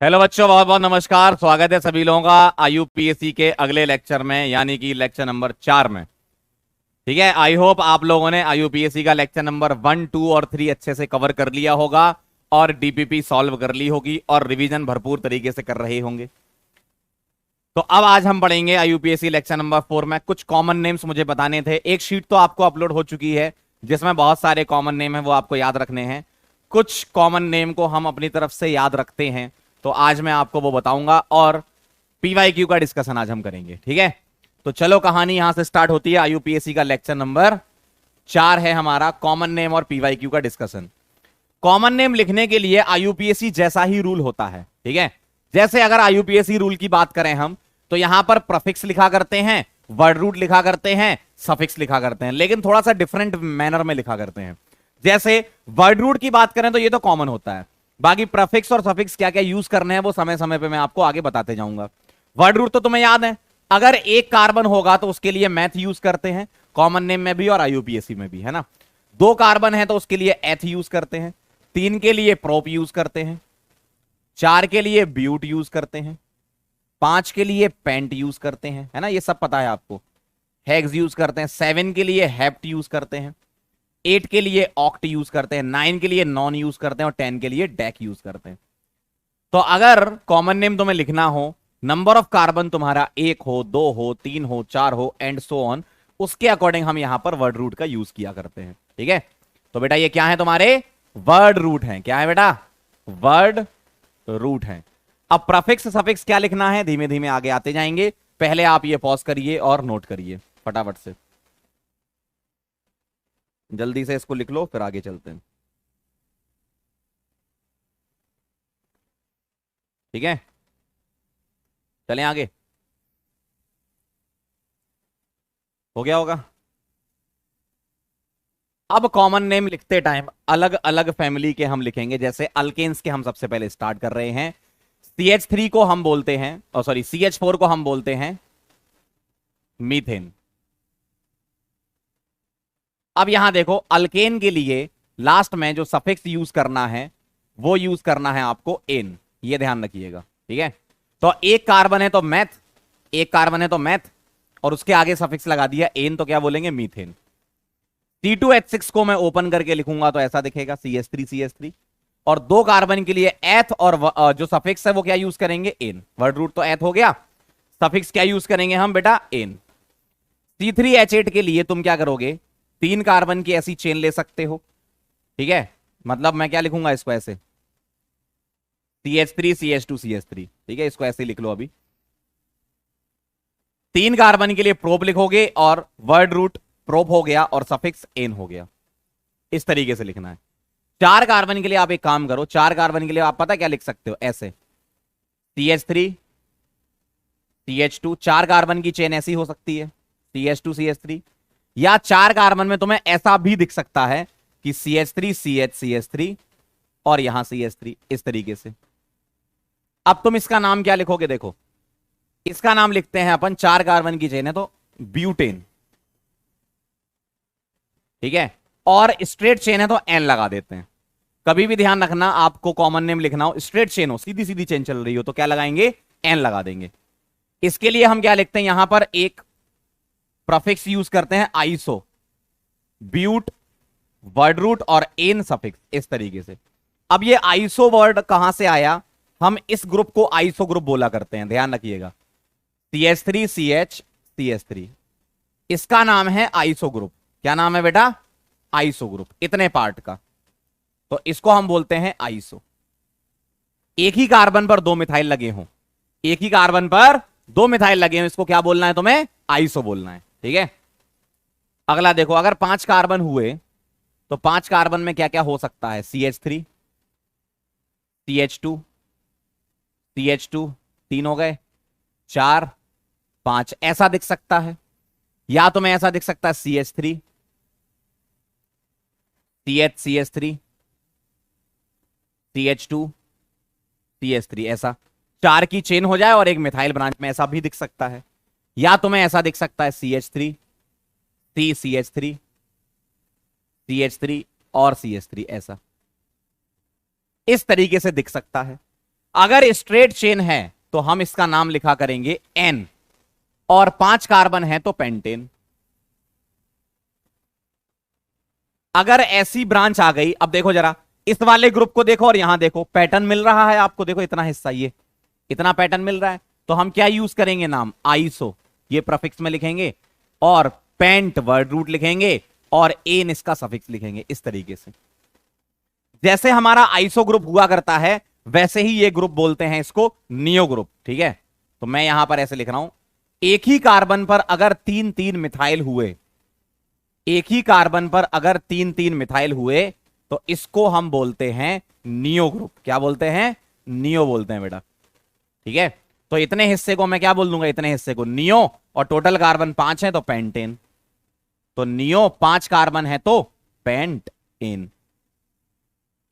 Hello बच्चों, बहुत बहुत नमस्कार। स्वागत है सभी लोगों का आईयूपीएससी के अगले लेक्चर में, यानी कि लेक्चर नंबर 4 में। ठीक है, आई होप आप लोगों ने आईयूपीएससी का लेक्चर नंबर 1, 2 और 3 अच्छे से कवर कर लिया होगा और डीपीपी सॉल्व कर ली होगी और रिवीजन भरपूर तरीके से कर रहे होंगे। तो अब आज हम पढ़ेंगे आईयूपीएससी लेक्चर नंबर 4 में। कुछ कॉमन नेम्स मुझे बताने थे। एक शीट तो आपको अपलोड हो चुकी है जिसमें बहुत सारे कॉमन नेम है, वो आपको याद रखने हैं। कुछ कॉमन नेम को हम अपनी तरफ से याद रखते हैं, तो आज मैं आपको वो बताऊंगा और पीवाईक्यू का डिस्कशन आज हम करेंगे। ठीक है, तो चलो कहानी यहां से स्टार्ट होती है। आईयूपीएससी का लेक्चर नंबर 4 है हमारा, कॉमन नेम और पीवाईक्यू का डिस्कशन। कॉमन नेम लिखने के लिए आईयूपीएससी जैसा ही रूल होता है। ठीक है, जैसे अगर आईयूपीएससी रूल की बात करें हम, तो यहां पर प्रफिक्स लिखा करते हैं, वर्ड रूट लिखा करते हैं, सफिक्स लिखा करते हैं, लेकिन थोड़ा सा डिफरेंट मैनर में लिखा करते हैं। जैसे वर्ड रूट की बात करें तो ये तो कॉमन होता है, बाकी प्रफिक्स और सफिक्स क्या क्या यूज करने हैं वो समय समय पे मैं आपको आगे बताते जाऊंगा। वर्ड रूट तो तुम्हें याद है, अगर एक कार्बन होगा तो उसके लिए मैथ यूज करते हैं, कॉमन नेम में भी और आईयूपीएससी में भी, है ना। दो कार्बन है तो उसके लिए एथ यूज करते हैं, 3 के लिए प्रोप यूज करते हैं, 4 के लिए ब्यूट यूज करते हैं, 5 के लिए पेंट यूज करते हैं, है ना, ये सब पता है आपको। हेक्स यूज करते हैं, 7 के लिए हेप्ट यूज करते हैं, 8 के लिए ऑक्ट यूज करते हैं, 9 के लिए नॉन यूज करते हैं और 10 के लिए डेक यूज करते हैं। तो अगर कॉमन नेम तुम्हें लिखना हो, नंबर ऑफ कार्बन तुम्हारा 1 हो, 2 हो, 3 हो, 4 हो एंड सो ऑन, उसके अकॉर्डिंग हम यहां पर वर्ड रूट का यूज किया करते हैं। ठीक है, तो बेटा ये क्या है, तुम्हारे वर्ड रूट है। क्या है बेटा? वर्ड रूट है। अब प्रफिक्स सफिक्स क्या लिखना है, धीमे धीमे आगे आते जाएंगे। पहले आप ये पॉज करिए और नोट करिए फटाफट से, जल्दी से इसको लिख लो फिर आगे चलते हैं। ठीक है, चलें आगे। हो गया होगा। अब कॉमन नेम लिखते टाइम अलग अलग फैमिली के हम लिखेंगे। जैसे अल्केन्स के हम सबसे पहले स्टार्ट कर रहे हैं। CH3 को हम बोलते हैं, और सॉरी CH4 को हम बोलते हैं मीथेन। अब यहां देखो, अल्केन के लिए लास्ट में जो सफिक्स यूज करना है वो यूज करना है आपको एन, ये ध्यान रखिएगा। ठीक है, तो एक कार्बन है तो मैथ, एक कार्बन है तो मैथ, और उसके आगे सफिक्स लगा दिया एन, तो क्या बोलेंगे, मीथेन। C2H6 को मैं ओपन करके लिखूंगा तो ऐसा दिखेगा, CH3CH3। और दो कार्बन के लिए एथ और जो सफिक्स है वो क्या यूज करेंगे, एन। वर्ड रूट तो एथ हो गया, सफिक्स क्या यूज करेंगे हम बेटा, एन। C3H8 के लिए तुम क्या करोगे, 3 कार्बन की ऐसी चेन ले सकते हो। ठीक है, मतलब मैं क्या लिखूंगा इसको ऐसे, CH3CH2CH3। ठीक है, इसको ऐसे लिख लो अभी। 3 कार्बन के लिए प्रोप लिखोगे और वर्ड रूट प्रोप हो गया और सफिक्स एन हो गया। इस तरीके से लिखना है। 4 कार्बन के लिए आप एक काम करो, 4 कार्बन के लिए आप पता क्या लिख सकते हो, ऐसे CH3CH2, 4 कार्बन की चेन ऐसी हो सकती है, CH2CH3। या 4 कार्बन में तुम्हें ऐसा भी दिख सकता है कि CH3CH3 और यहां CH3, इस तरीके से। अब तुम इसका नाम क्या लिखोगे, देखो इसका नाम लिखते हैं अपन, 4 कार्बन की चेन है तो ब्यूटेन। ठीक है, और स्ट्रेट चेन है तो एन लगा देते हैं। कभी भी ध्यान रखना, आपको कॉमन नेम लिखना हो, स्ट्रेट चेन हो, सीधी सीधी चेन चल रही हो, तो क्या लगाएंगे, एन लगा देंगे। इसके लिए हम क्या लिखते हैं, यहां पर एक प्रफिक्स यूज करते हैं आइसो, ब्यूट, वर्ड रूट और एन सफिक्स, इस तरीके से। अब ये आइसो वर्ड कहां से आया, हम इस ग्रुप को आइसो ग्रुप बोला करते हैं, ध्यान रखिएगा। CH3CH CH3, इसका नाम है आइसो ग्रुप। क्या नाम है बेटा, आइसो ग्रुप, इतने पार्ट का, तो इसको हम बोलते हैं आइसो। एक ही कार्बन पर 2 मिथाइल लगे हों, एक ही कार्बन पर 2 मिथाइल लगे हों, इसको क्या बोलना है तुम्हें, आइसो बोलना है। ठीक है, अगला देखो, अगर 5 कार्बन हुए तो 5 कार्बन में क्या क्या हो सकता है, CH3, CH2, CH2, 3 हो गए, 4, 5, ऐसा दिख सकता है। या तुम्हें ऐसा दिख सकता है, CH3, CH3, CH2, CH3, ऐसा 4 की चेन हो जाए और एक मिथाइल ब्रांच में, ऐसा भी दिख सकता है। या तुम्हें ऐसा दिख सकता है, CH3, CH3, CH3 और CH3, ऐसा इस तरीके से दिख सकता है। अगर स्ट्रेट चेन है तो हम इसका नाम लिखा करेंगे एन, और 5 कार्बन है तो पेंटेन। अगर ऐसी ब्रांच आ गई, अब देखो जरा इस वाले ग्रुप को देखो और यहां देखो, पैटर्न मिल रहा है आपको, देखो इतना हिस्सा, ये इतना पैटर्न मिल रहा है, तो हम क्या यूज करेंगे नाम, आइसो, ये प्रफिक्स में लिखेंगे, और पेंट वर्ड रूट लिखेंगे, और एन इसका सफिक्स लिखेंगे। इस तरीके से जैसे हमारा आइसो ग्रुप हुआ करता है वैसे ही ये ग्रुप बोलते हैं इसको नियो ग्रुप। ठीक है, तो मैं यहां पर ऐसे लिख रहा हूं, एक ही कार्बन पर अगर 3-3 मिथाइल हुए, एक ही कार्बन पर अगर 3-3 मिथाइल हुए तो इसको हम बोलते हैं नियो ग्रुप। क्या बोलते हैं, नियो बोलते हैं बेटा। ठीक है, तो इतने हिस्से को मैं क्या बोल दूंगा, इतने हिस्से को नियो, और टोटल कार्बन 5 है तो पेंटेन, तो नियो 5 कार्बन है तो पेंटेन।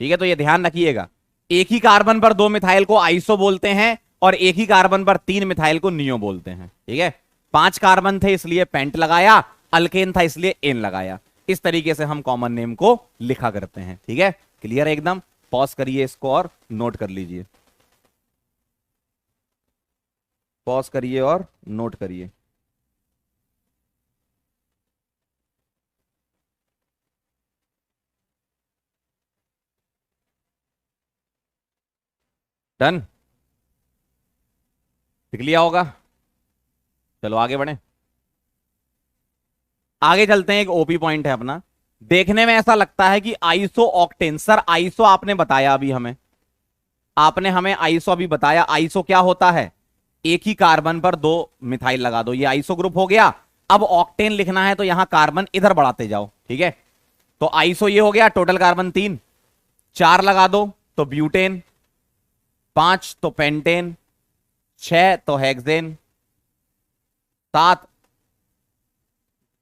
ठीक है, तो ये ध्यान रखिएगा, एक ही कार्बन पर 2 मिथाइल को आइसो बोलते हैं और एक ही कार्बन पर 3 मिथाइल को नियो बोलते हैं। ठीक है, 5 कार्बन थे इसलिए पेंट लगाया, अल्केन था इसलिए एन लगाया। इस तरीके से हम कॉमन नेम को लिखा करते हैं। ठीक है, क्लियर है एकदम। पॉज करिए इसको और नोट कर लीजिए, पॉज करिए और नोट करिए। डन, लिख लिया होगा। चलो आगे बढ़े, आगे चलते हैं। एक ओपी पॉइंट है अपना, देखने में ऐसा लगता है कि आइसो ऑक्टेन, सर आइसो आपने बताया अभी हमें, आपने हमें आइसो अभी बताया, आइसो क्या होता है, एक ही कार्बन पर 2 मिथाइल लगा दो, ये आइसो ग्रुप हो गया। अब ऑक्टेन लिखना है तो यहां कार्बन इधर बढ़ाते जाओ। ठीक है, तो आइसो ये हो गया, टोटल कार्बन 3, 4 लगा दो तो ब्यूटेन, 5 तो पेंटेन, 6 तो हेक्सेन, 7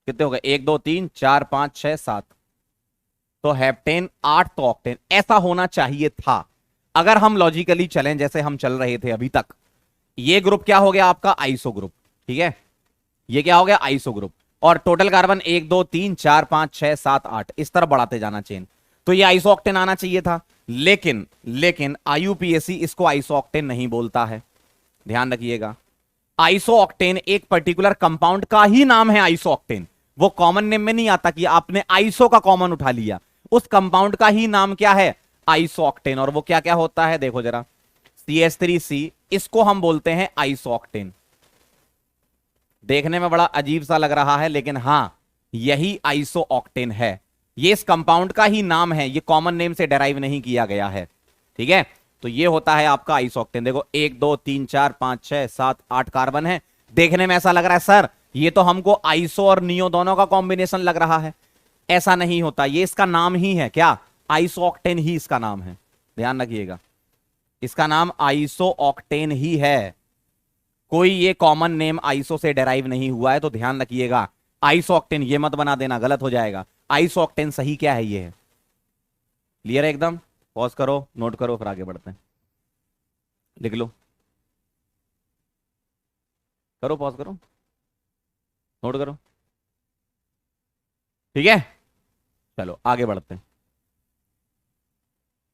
कितने हो गए, 1 2 3 4 5 6 7 तो हेप्टेन, 8 तो ऑक्टेन। ऐसा होना चाहिए था अगर हम लॉजिकली चलें जैसे हम चल रहे थे अभी तक। ये ग्रुप क्या हो गया आपका, आइसो ग्रुप। ठीक है, ये क्या हो गया, आइसो ग्रुप, और टोटल कार्बन 1 2 3 4 5 6 7 8 इस तरह बढ़ाते जाना चेन, तो ये आइसो ऑक्टेन आना चाहिए था। लेकिन आईयूपीएसी इसको आइसो ऑक्टेन नहीं बोलता है, ध्यान रखिएगा। आइसो ऑक्टेन एक पर्टिकुलर कंपाउंड का ही नाम है आइसो ऑक्टेन, वो कॉमन नेम में नहीं आता कि आपने आइसो का कॉमन उठा लिया, उस कंपाउंड का ही नाम क्या है, आइसो ऑक्टेन। और वो क्या क्या होता है देखो जरा, CH3C, इसको हम बोलते हैं आइसो ऑक्टेन। देखने में बड़ा अजीब सा लग रहा है लेकिन हां यही आइसो ऑक्टेन है, ये इस कंपाउंड का ही नाम है, ये कॉमन नेम से डेराइव नहीं किया गया है। ठीक है, तो ये होता है आपका आइसो ऑक्टेन। देखो 1 2 3 4 5 6 7 8 कार्बन है, देखने में ऐसा लग रहा है सर ये तो हमको आइसो और नियो दोनों का कॉम्बिनेशन लग रहा है, ऐसा नहीं होता, ये इसका नाम ही है, क्या, आइसो ऑक्टेन ही इसका नाम है। ध्यान रखिएगा, इसका नाम आइसो ऑक्टेन ही है, कोई ये कॉमन नेम आइसो से डेराइव नहीं हुआ है, तो ध्यान रखिएगा। आइसो ऑक्टेन ये मत बना देना, गलत हो जाएगा। आइसो ऑक्टेन सही क्या है, ये है। क्लियर है एकदम। पॉज करो, नोट करो, फिर आगे बढ़ते हैं। लिख लो, करो पॉज करो, नोट करो। ठीक है, चलो आगे बढ़ते हैं।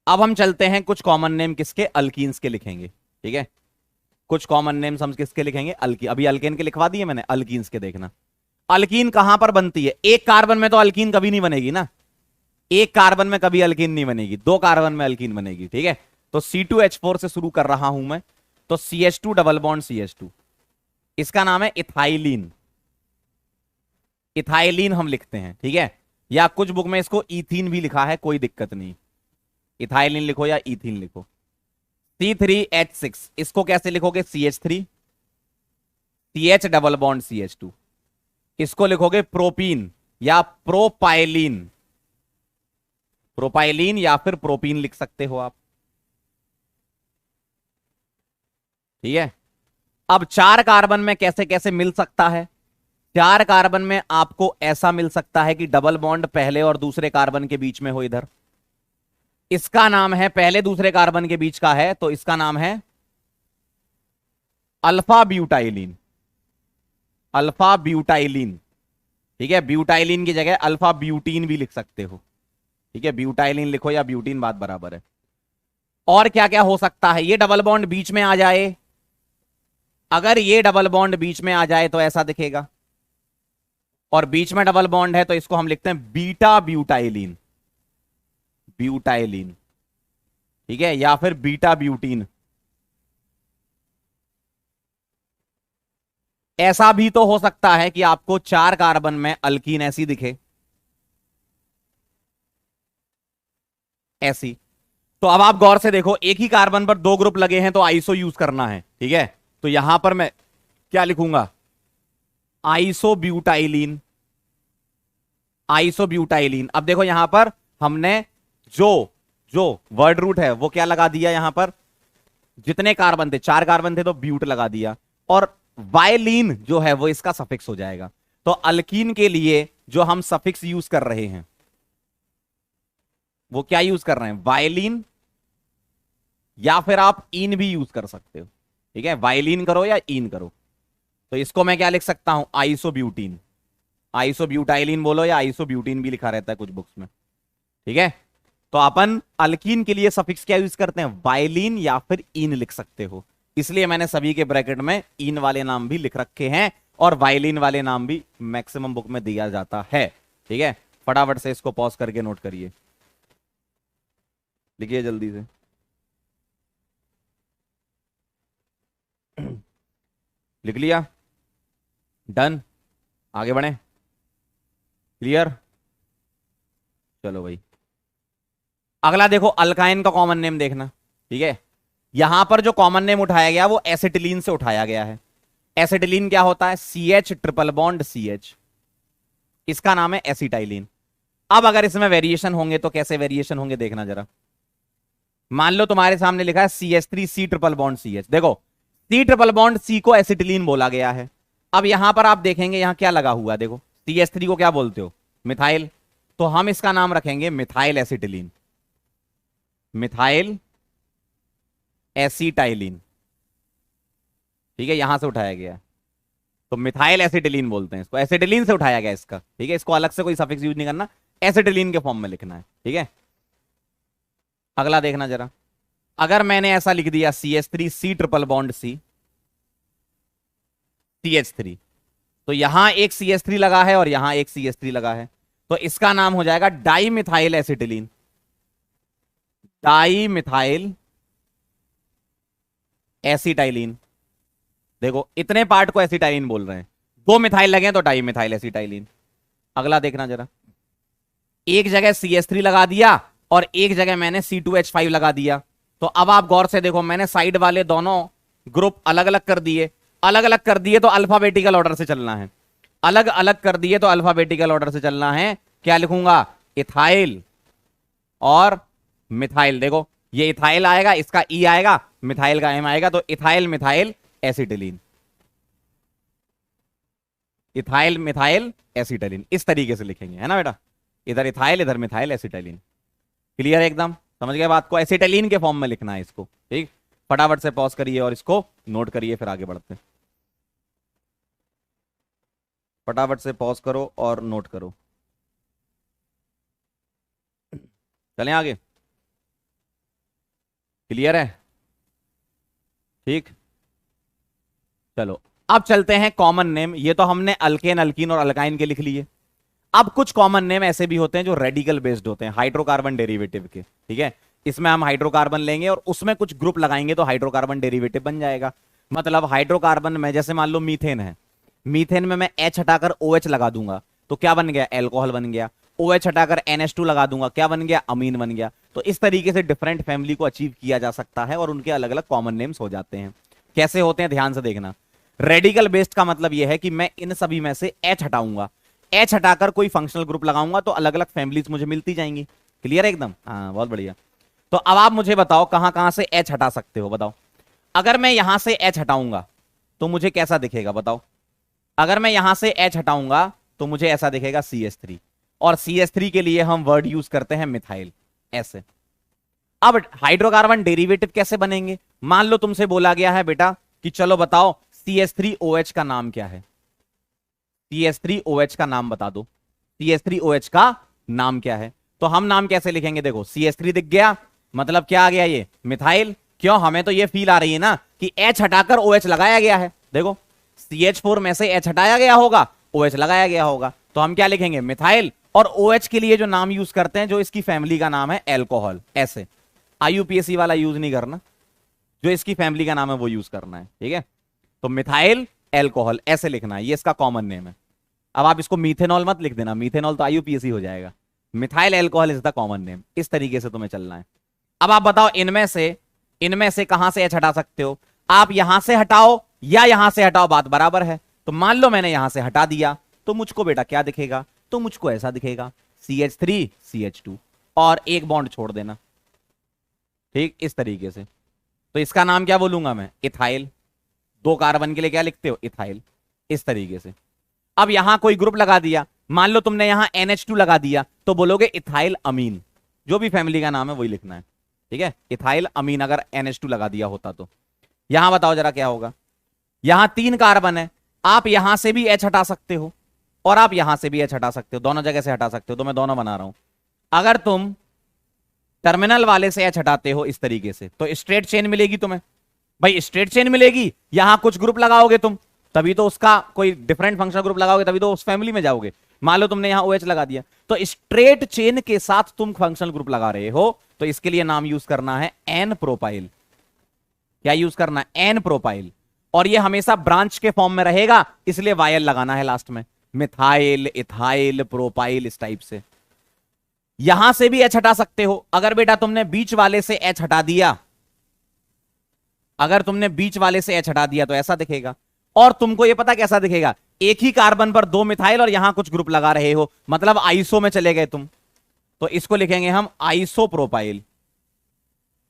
अब हम चलते हैं कुछ कॉमन नेम किसके, अल्कीन्स के लिखेंगे। ठीक है, कुछ कॉमन नेम्स हम किसके लिखेंगे, अभी अल्केन के लिखवा दिए मैंने, अल्कीन्स के देखना। अल्कीन कहां पर बनती है, एक कार्बन में तो अल्कीन कभी नहीं बनेगी ना, एक कार्बन में कभी अल्कीन नहीं बनेगी, 2 कार्बन में अल्कीन बनेगी। ठीक है, तो C2H4 से शुरू कर रहा हूं मैं, तो CH2 डबल बॉन्ड CH2, इसका नाम है इथाइलिन, इथाइलिन हम लिखते हैं। ठीक है, या कुछ बुक में इसको इथीन भी लिखा है, कोई दिक्कत नहीं, इथाइलिन लिखो या इथीन लिखो। C3H6 इसको कैसे लिखोगे, CH3, CH double bond CH2, इसको लिखोगे प्रोपीन या प्रोपाइलिन, प्रोपाइलिन या फिर प्रोपीन लिख सकते हो आप। ठीक है, अब 4 कार्बन में कैसे कैसे मिल सकता है, 4 कार्बन में आपको ऐसा मिल सकता है कि डबल बॉन्ड पहले और दूसरे कार्बन के बीच में हो, इधर इसका नाम है, पहले दूसरे कार्बन के बीच का है तो इसका नाम है अल्फा ब्यूटाइलिन, अल्फा ब्यूटाइलिन। ठीक है, ब्यूटाइलिन की जगह अल्फा ब्यूटीन भी लिख सकते हो। ठीक है, ब्यूटाइलिन लिखो या ब्यूटीन, बात बराबर है। और क्या क्या हो सकता है, ये डबल बॉन्ड बीच में आ जाए, अगर ये डबल बॉन्ड बीच में आ जाए तो ऐसा दिखेगा, और बीच में डबल बॉन्ड है तो इसको हम लिखते हैं बीटा ब्यूटाइलिन, ब्यूटाइलिन, ठीक है, या फिर बीटा ब्यूटीन। ऐसा भी तो हो सकता है कि आपको 4 कार्बन में अल्कीन ऐसी दिखे, ऐसी। तो अब आप गौर से देखो, एक ही कार्बन पर 2 ग्रुप लगे हैं तो आइसो यूज करना है, ठीक है। तो यहां पर मैं क्या लिखूंगा, आइसोब्यूटाइलिन, आइसोब्यूटाइलिन। अब देखो यहां पर हमने जो जो वर्ड रूट है वो क्या लगा दिया, यहां पर जितने कार्बन थे 4 कार्बन थे तो ब्यूट लगा दिया, और वायलिन जो है वो इसका सफिक्स हो जाएगा। तो अल्कीन के लिए जो हम सफिक्स यूज कर रहे हैं वो क्या यूज कर रहे हैं, वायलिन, या फिर आप इन भी यूज कर सकते हो, ठीक है, वायलिन करो या इन करो। तो इसको मैं क्या लिख सकता हूं, आइसोब्यूटीन, आइसोब्यूटाइलिन बोलो या आइसोब्यूटीन भी लिखा रहता है कुछ बुक्स में, ठीक है। तो अपन अल्कीन के लिए सफिक्स क्या यूज करते हैं, वायलिन या फिर इन लिख सकते हो, इसलिए मैंने सभी के ब्रैकेट में इन वाले नाम भी लिख रखे हैं, और वायलिन वाले नाम भी मैक्सिमम बुक में दिया जाता है, ठीक है। फटाफट से इसको पॉज करके नोट करिए, लिखिए जल्दी से। लिख लिया, डन, आगे बढ़े, क्लियर। चलो भाई, अगला देखो, अल्काइन का कॉमन नेम देखना, ठीक है। यहां पर जो कॉमन नेम उठाया गया वो एसिटिलीन से उठाया गया है। एसिटिलीन क्या होता है, CH ट्रिपल बॉन्ड CH, इसका नाम है एसिटाइलिन। अब अगर इसमें वेरिएशन होंगे तो कैसे वेरिएशन होंगे देखना जरा। मान लो तुम्हारे सामने लिखा है CH3C ट्रिपल बॉन्ड CH, देखो C ट्रिपल बॉन्ड C को एसिटिलीन बोला गया है। अब यहां पर आप देखेंगे यहां क्या लगा हुआ है, देखो CH3 को क्या बोलते हो, मिथाइल, तो हम इसका नाम रखेंगे मिथाइल एसिटिलीन, मिथाइल एसिटाइलिन, ठीक है, यहां से उठाया गया है तो मिथाइल एसिटिलीन बोलते हैं इसको, एसिटिलीन से उठाया गया इसका, ठीक है। इसको अलग से कोई सफिक्स यूज नहीं करना, एसिटिलीन के फॉर्म में लिखना है, ठीक है। अगला देखना जरा, अगर मैंने ऐसा लिख दिया CH3C triple bond C CH3, तो यहां एक CH3 लगा है और यहां एक CH3 लगा है, तो इसका नाम हो जाएगा di methyl acetylene, di methyl acetylene. देखो इतने पार्ट को एसिटाइलिन बोल रहे हैं, 2 मिथाइल लगे तो डाई मिथाइल एसिटाइलिन। अगला देखना जरा, एक जगह CH3 लगा दिया और एक जगह मैंने C2H5 लगा दिया, तो अब आप गौर से देखो, मैंने साइड वाले दोनों ग्रुप अलग अलग कर दिए, अलग अलग कर दिए तो अल्फाबेटिकल ऑर्डर से चलना है, अलग अलग कर दिए तो अल्फाबेटिकल ऑर्डर से चलना है। क्या लिखूंगा, इथाइल और मिथाइल। देखो ये इथाइल आएगा, इसका ई आएगा, मिथाइल का एम आएगा, तो ethyl methyl acetylene, ethyl methyl acetylene, इस तरीके से लिखेंगे, है ना बेटा, इधर इथाइल इधर मिथाइल एसिटिलीन। क्लियर है एकदम, समझ गए बात को, एसिटिलीन के फॉर्म में लिखना है इसको, ठीक। फटाफट से पॉज करिए और इसको नोट करिए, फिर आगे बढ़ते हैं। फटाफट से पॉज करो और नोट करो, चलें आगे। क्लियर है, ठीक। चलो अब चलते हैं कॉमन नेम, ये तो हमने अल्केन अल्कीन और अल्काइन के लिख लिए। अब कुछ कॉमन नेम ऐसे भी होते हैं जो रेडिकल बेस्ड होते हैं, हाइड्रोकार्बन डेरिवेटिव के, ठीक है। इसमें हम हाइड्रोकार्बन लेंगे और उसमें कुछ ग्रुप लगाएंगे तो हाइड्रोकार्बन डेरिवेटिव बन जाएगा। मतलब हाइड्रोकार्बन में जैसे मान लो मीथेन है, मीथेन में मैं H हटाकर OH लगा दूंगा तो क्या बन गया, एल्कोहल बन गया। OH हटाकर NH2 लगा दूंगा, क्या बन गया, अमीन बन गया। तो इस तरीके से डिफरेंट फैमिली को अचीव किया जा सकता है और उनके अलग अलग कॉमन नेम्स हो जाते हैं। कैसे होते हैं ध्यान से देखना। रेडिकल बेस्ड का मतलब यह है कि मैं इन सभी में से H हटाऊंगा, H हटाकर कोई फंक्शनल ग्रुप लगाऊंगा तो अलग अलग फैमिलीज मुझे मिलती जाएंगी। क्लियर है एकदम, हाँ बहुत बढ़िया। तो अब आप मुझे बताओ कहां कहां से H हटा सकते हो, बताओ। अगर मैं यहां से H हटाऊंगा तो मुझे कैसा दिखेगा बताओ। अगर मैं यहां से H हटाऊंगा तो मुझे ऐसा दिखेगा CH3, और CH3 के लिए हम वर्ड यूज करते हैं मिथाइल, ऐसे। अब हाइड्रोकार्बन डेरिवेटिव कैसे बनेंगे। मान लो तुमसे बोला गया है बेटा कि चलो बताओ CH3OH का नाम क्या है, CH3OH का नाम बता दो, CH3OH का नाम क्या है। तो हम नाम कैसे लिखेंगे, देखो CH3 दिख गया, मतलब क्या आ गया ये मिथाइल। क्यों, हमें तो ये फील आ रही है ना कि H हटाकर OH लगाया गया है। देखो CH4 में से H हटाया गया होगा, OH लगाया गया होगा, तो हम क्या लिखेंगे मिथाइल। और OH के लिए जो नाम यूज करते हैं, जो इसकी फैमिली का नाम है एल्कोहल, ऐसे IUPAC वाला यूज नहीं करना, जो इसकी फैमिली का नाम है वो यूज करना है, ठीक है। तो मिथाइल एल्कोहल ऐसे लिखना है, ये इसका कॉमन नेम है। अब आप इसको मीथेनॉल मत लिख देना, मीथेनॉल तो IUPAC हो जाएगा। Methyl alcohol is the common name, इस तरीके से तुम्हें चलना है। अब आप बताओ इनमें से कहां से H हटा सकते हो। आप यहां से हटाओ या यहां से हटाओ, बात बराबर है। तो मान लो मैंने यहां से हटा दिया, तो मुझको बेटा क्या दिखेगा, तो मुझको ऐसा दिखेगा CH3 CH2, और एक बॉन्ड छोड़ देना, ठीक इस तरीके से। तो इसका नाम क्या बोलूंगा मैं, इथाइल। 2 कार्बन के लिए क्या लिखते हो, इथाइल, इस तरीके से। अब यहां कोई ग्रुप लगा दिया, मान लो तुमने यहां NH2 लगा दिया, तो बोलोगे इथाइल अमीन, जो भी फैमिली का नाम है वही लिखना है, ठीक है। इथाइल अमीन अगर NH2 लगा दिया होता तो। यहां बताओ जरा क्या होगा, यहां 3 कार्बन है, आप यहां से भी H हटा सकते हो और आप यहां से भी H हटा सकते हो, दोनों जगह से हटा सकते हो, तो मैं दोनों बना रहा हूं। अगर तुम टर्मिनल वाले से H हटाते हो इस तरीके से, तो स्ट्रेट चेन मिलेगी तुम्हें। भाई स्ट्रेट चेन मिलेगी, यहां कुछ ग्रुप लगाओगे तुम, तभी तो उसका कोई डिफरेंट फंक्शनल ग्रुप लगाओगे, तभी तो उस फैमिली में जाओगे। मान लो तुमने यहां OH लगा दिया, तो स्ट्रेट चेन के साथ तुम फंक्शनल ग्रुप लगा रहे हो, तो इसके लिए नाम यूज करना है एन प्रोपाइल। क्या यूज करना है, एन प्रोपाइल। और ये हमेशा ब्रांच के फॉर्म में रहेगा, इसलिए वायल लगाना है लास्ट में, मिथाइल इथाइल प्रोपाइल, इस टाइप से। यहां से भी H हटा सकते हो। अगर बेटा तुमने बीच वाले से H हटा दिया, अगर तुमने बीच वाले से H हटा दिया तो ऐसा दिखेगा। और तुमको ये पता कैसा दिखेगा, एक ही कार्बन पर 2 मिथाइल और यहां कुछ ग्रुप लगा रहे हो, मतलब आइसो में चले गए तुम, तो इसको लिखेंगे हम आइसोप्रोपाइल।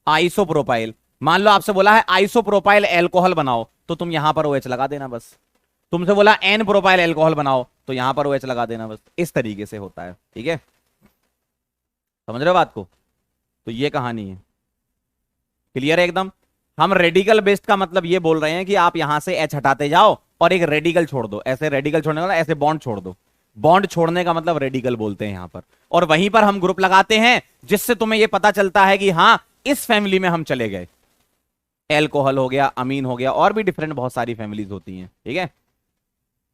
आइसोप्रोपाइल, मान लो आपसे बोला है आइसोप्रोपाइल एल्कोहल बनाओ, तो तुम यहां पर OH लगा देना बस। तुमसे बोला एन प्रोपाइल एल्कोहल बनाओ, तो यहां पर OH लगा देना बस। इस तरीके से होता है, ठीक है, समझ रहे हो बात को। तो ये कहानी है, क्लियर है एकदम। हम रेडिकल बेस्ड का मतलब ये बोल रहे हैं कि आप यहां से H हटाते जाओ और एक रेडिकल छोड़ दो, ऐसे रेडिकल छोड़ने वाला, ऐसे बॉन्ड छोड़ दो। बॉन्ड छोड़ने का मतलब रेडिकल बोलते हैं यहां पर। और वहीं पर हम ग्रुप लगाते हैं, जिससे तुम्हें यह पता चलता है कि हां इस फैमिली में हम चले गए। एल्कोहल हो गया, अमीन हो गया, और भी डिफरेंट बहुत सारी फैमिलीज होती हैं, ठीक है।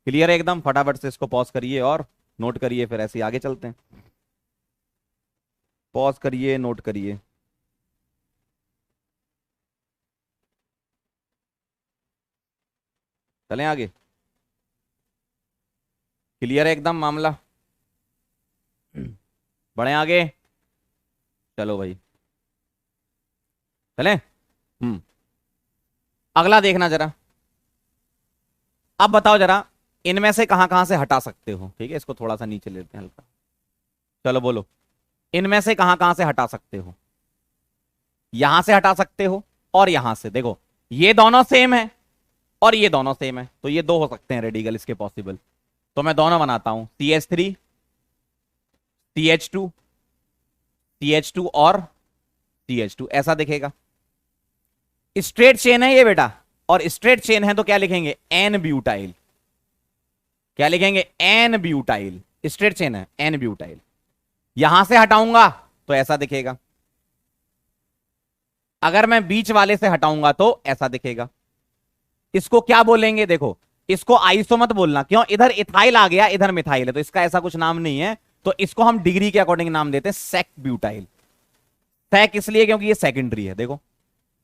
क्लियर है एकदम। फटाफट से इसको पॉज करिए और नोट करिए, फिर ऐसे आगे चलते हैं। पॉज करिए, नोट करिए। चलें आगे। क्लियर है एकदम मामला, बढ़े आगे। चलो भाई चलें। अगला देखना जरा। अब बताओ जरा, इनमें से कहां कहां से हटा सकते हो, ठीक है। इसको थोड़ा सा नीचे लेते हैं हल्का। चलो बोलो, इनमें से कहां कहां से हटा सकते हो। यहां से हटा सकते हो और यहां से। देखो ये दोनों सेम है और ये दोनों सेम है, तो ये 2 हो सकते हैं रेडिकल इसके पॉसिबल। तो मैं दोनों बनाता हूं, CH3 CH2 CH2 और CH2, ऐसा दिखेगा। स्ट्रेट चेन है ये बेटा, और स्ट्रेट चेन है तो क्या लिखेंगे, एन ब्यूटाइल। क्या लिखेंगे, एन ब्यूटाइल। स्ट्रेट चेन है, एन ब्यूटाइल। यहां से हटाऊंगा तो ऐसा दिखेगा, अगर मैं बीच वाले से हटाऊंगा तो ऐसा दिखेगा। इसको क्या बोलेंगे, देखो इसको आइसो मत बोलना, क्यों, इधर इथाइल आ गया, इधर मिथाइल है, तो इसका ऐसा कुछ नाम नहीं है। तो इसको हम डिग्री के अकॉर्डिंग नाम देते हैं सेक ब्यूटाइल। सेक इसलिए क्योंकि ये सेकेंडरी है। देखो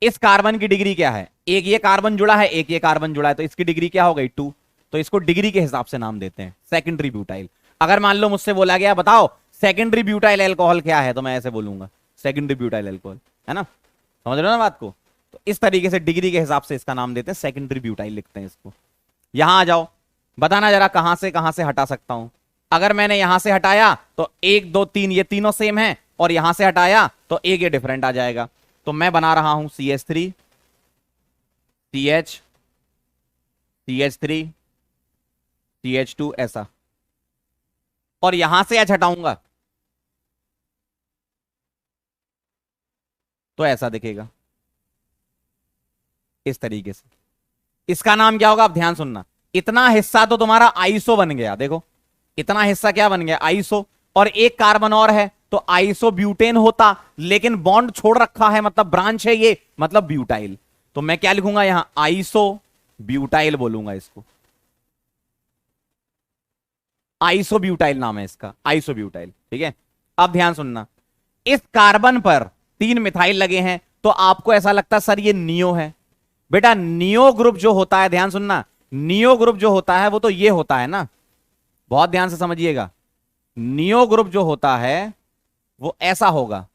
इस कार्बन की डिग्री क्या है, एक ये कार्बन जुड़ा है, एक ये कार्बन जुड़ा है, तो इसकी डिग्री क्या हो गई 2, तो इसको डिग्री के हिसाब से नाम देते हैं सेकेंडरी ब्यूटाइल। अगर मान लो मुझसे बोला गया बताओ सेकेंडरी ब्यूटाइल एल्कोहल क्या है, तो मैं ऐसे बोलूंगा सेकेंडरी ब्यूटाइल एल्कोहल, है ना, समझ रहे हो ना बात को। तो इस तरीके से डिग्री के हिसाब से इसका नाम देते हैं, सेकेंडरी ब्यूटाइल लिखते हैं इसको। यहां आ जाओ, बताना जरा कहां से हटा सकता हूं। अगर मैंने यहां से हटाया तो 1 2 3 ये तीनों सेम है, और यहां से हटाया तो एक ये डिफरेंट आ जाएगा। तो मैं बना रहा हूं CH3 CH CH3 CH2 ऐसा, और यहां से H हटाऊंगा तो ऐसा दिखेगा इस तरीके से। इसका नाम क्या होगा, आप ध्यान सुनना। इतना हिस्सा तो तुम्हारा आइसो बन गया, देखो इतना हिस्सा क्या बन गया, आइसो। और एक कार्बन और है, तो आइसोब्यूटेन होता, लेकिन बॉन्ड छोड़ रखा है, मतलब ब्रांच है ये, मतलब ब्यूटाइल। तो मैं क्या लिखूंगा यहां, आइसोब्यूटाइल बोलूंगा इसको, आइसोब्यूटाइल नाम है इसका, आइसोब्यूटाइल। ठीक है, अब ध्यान सुनना, इस कार्बन पर 3 मिथाइल लगे हैं, तो आपको ऐसा लगता है सर ये नियो है। बेटा नियो ग्रुप जो होता है, ध्यान सुनना, नियो ग्रुप जो होता है वो तो ये होता है ना, बहुत ध्यान से समझिएगा, नियो ग्रुप जो होता है वो ऐसा होगा।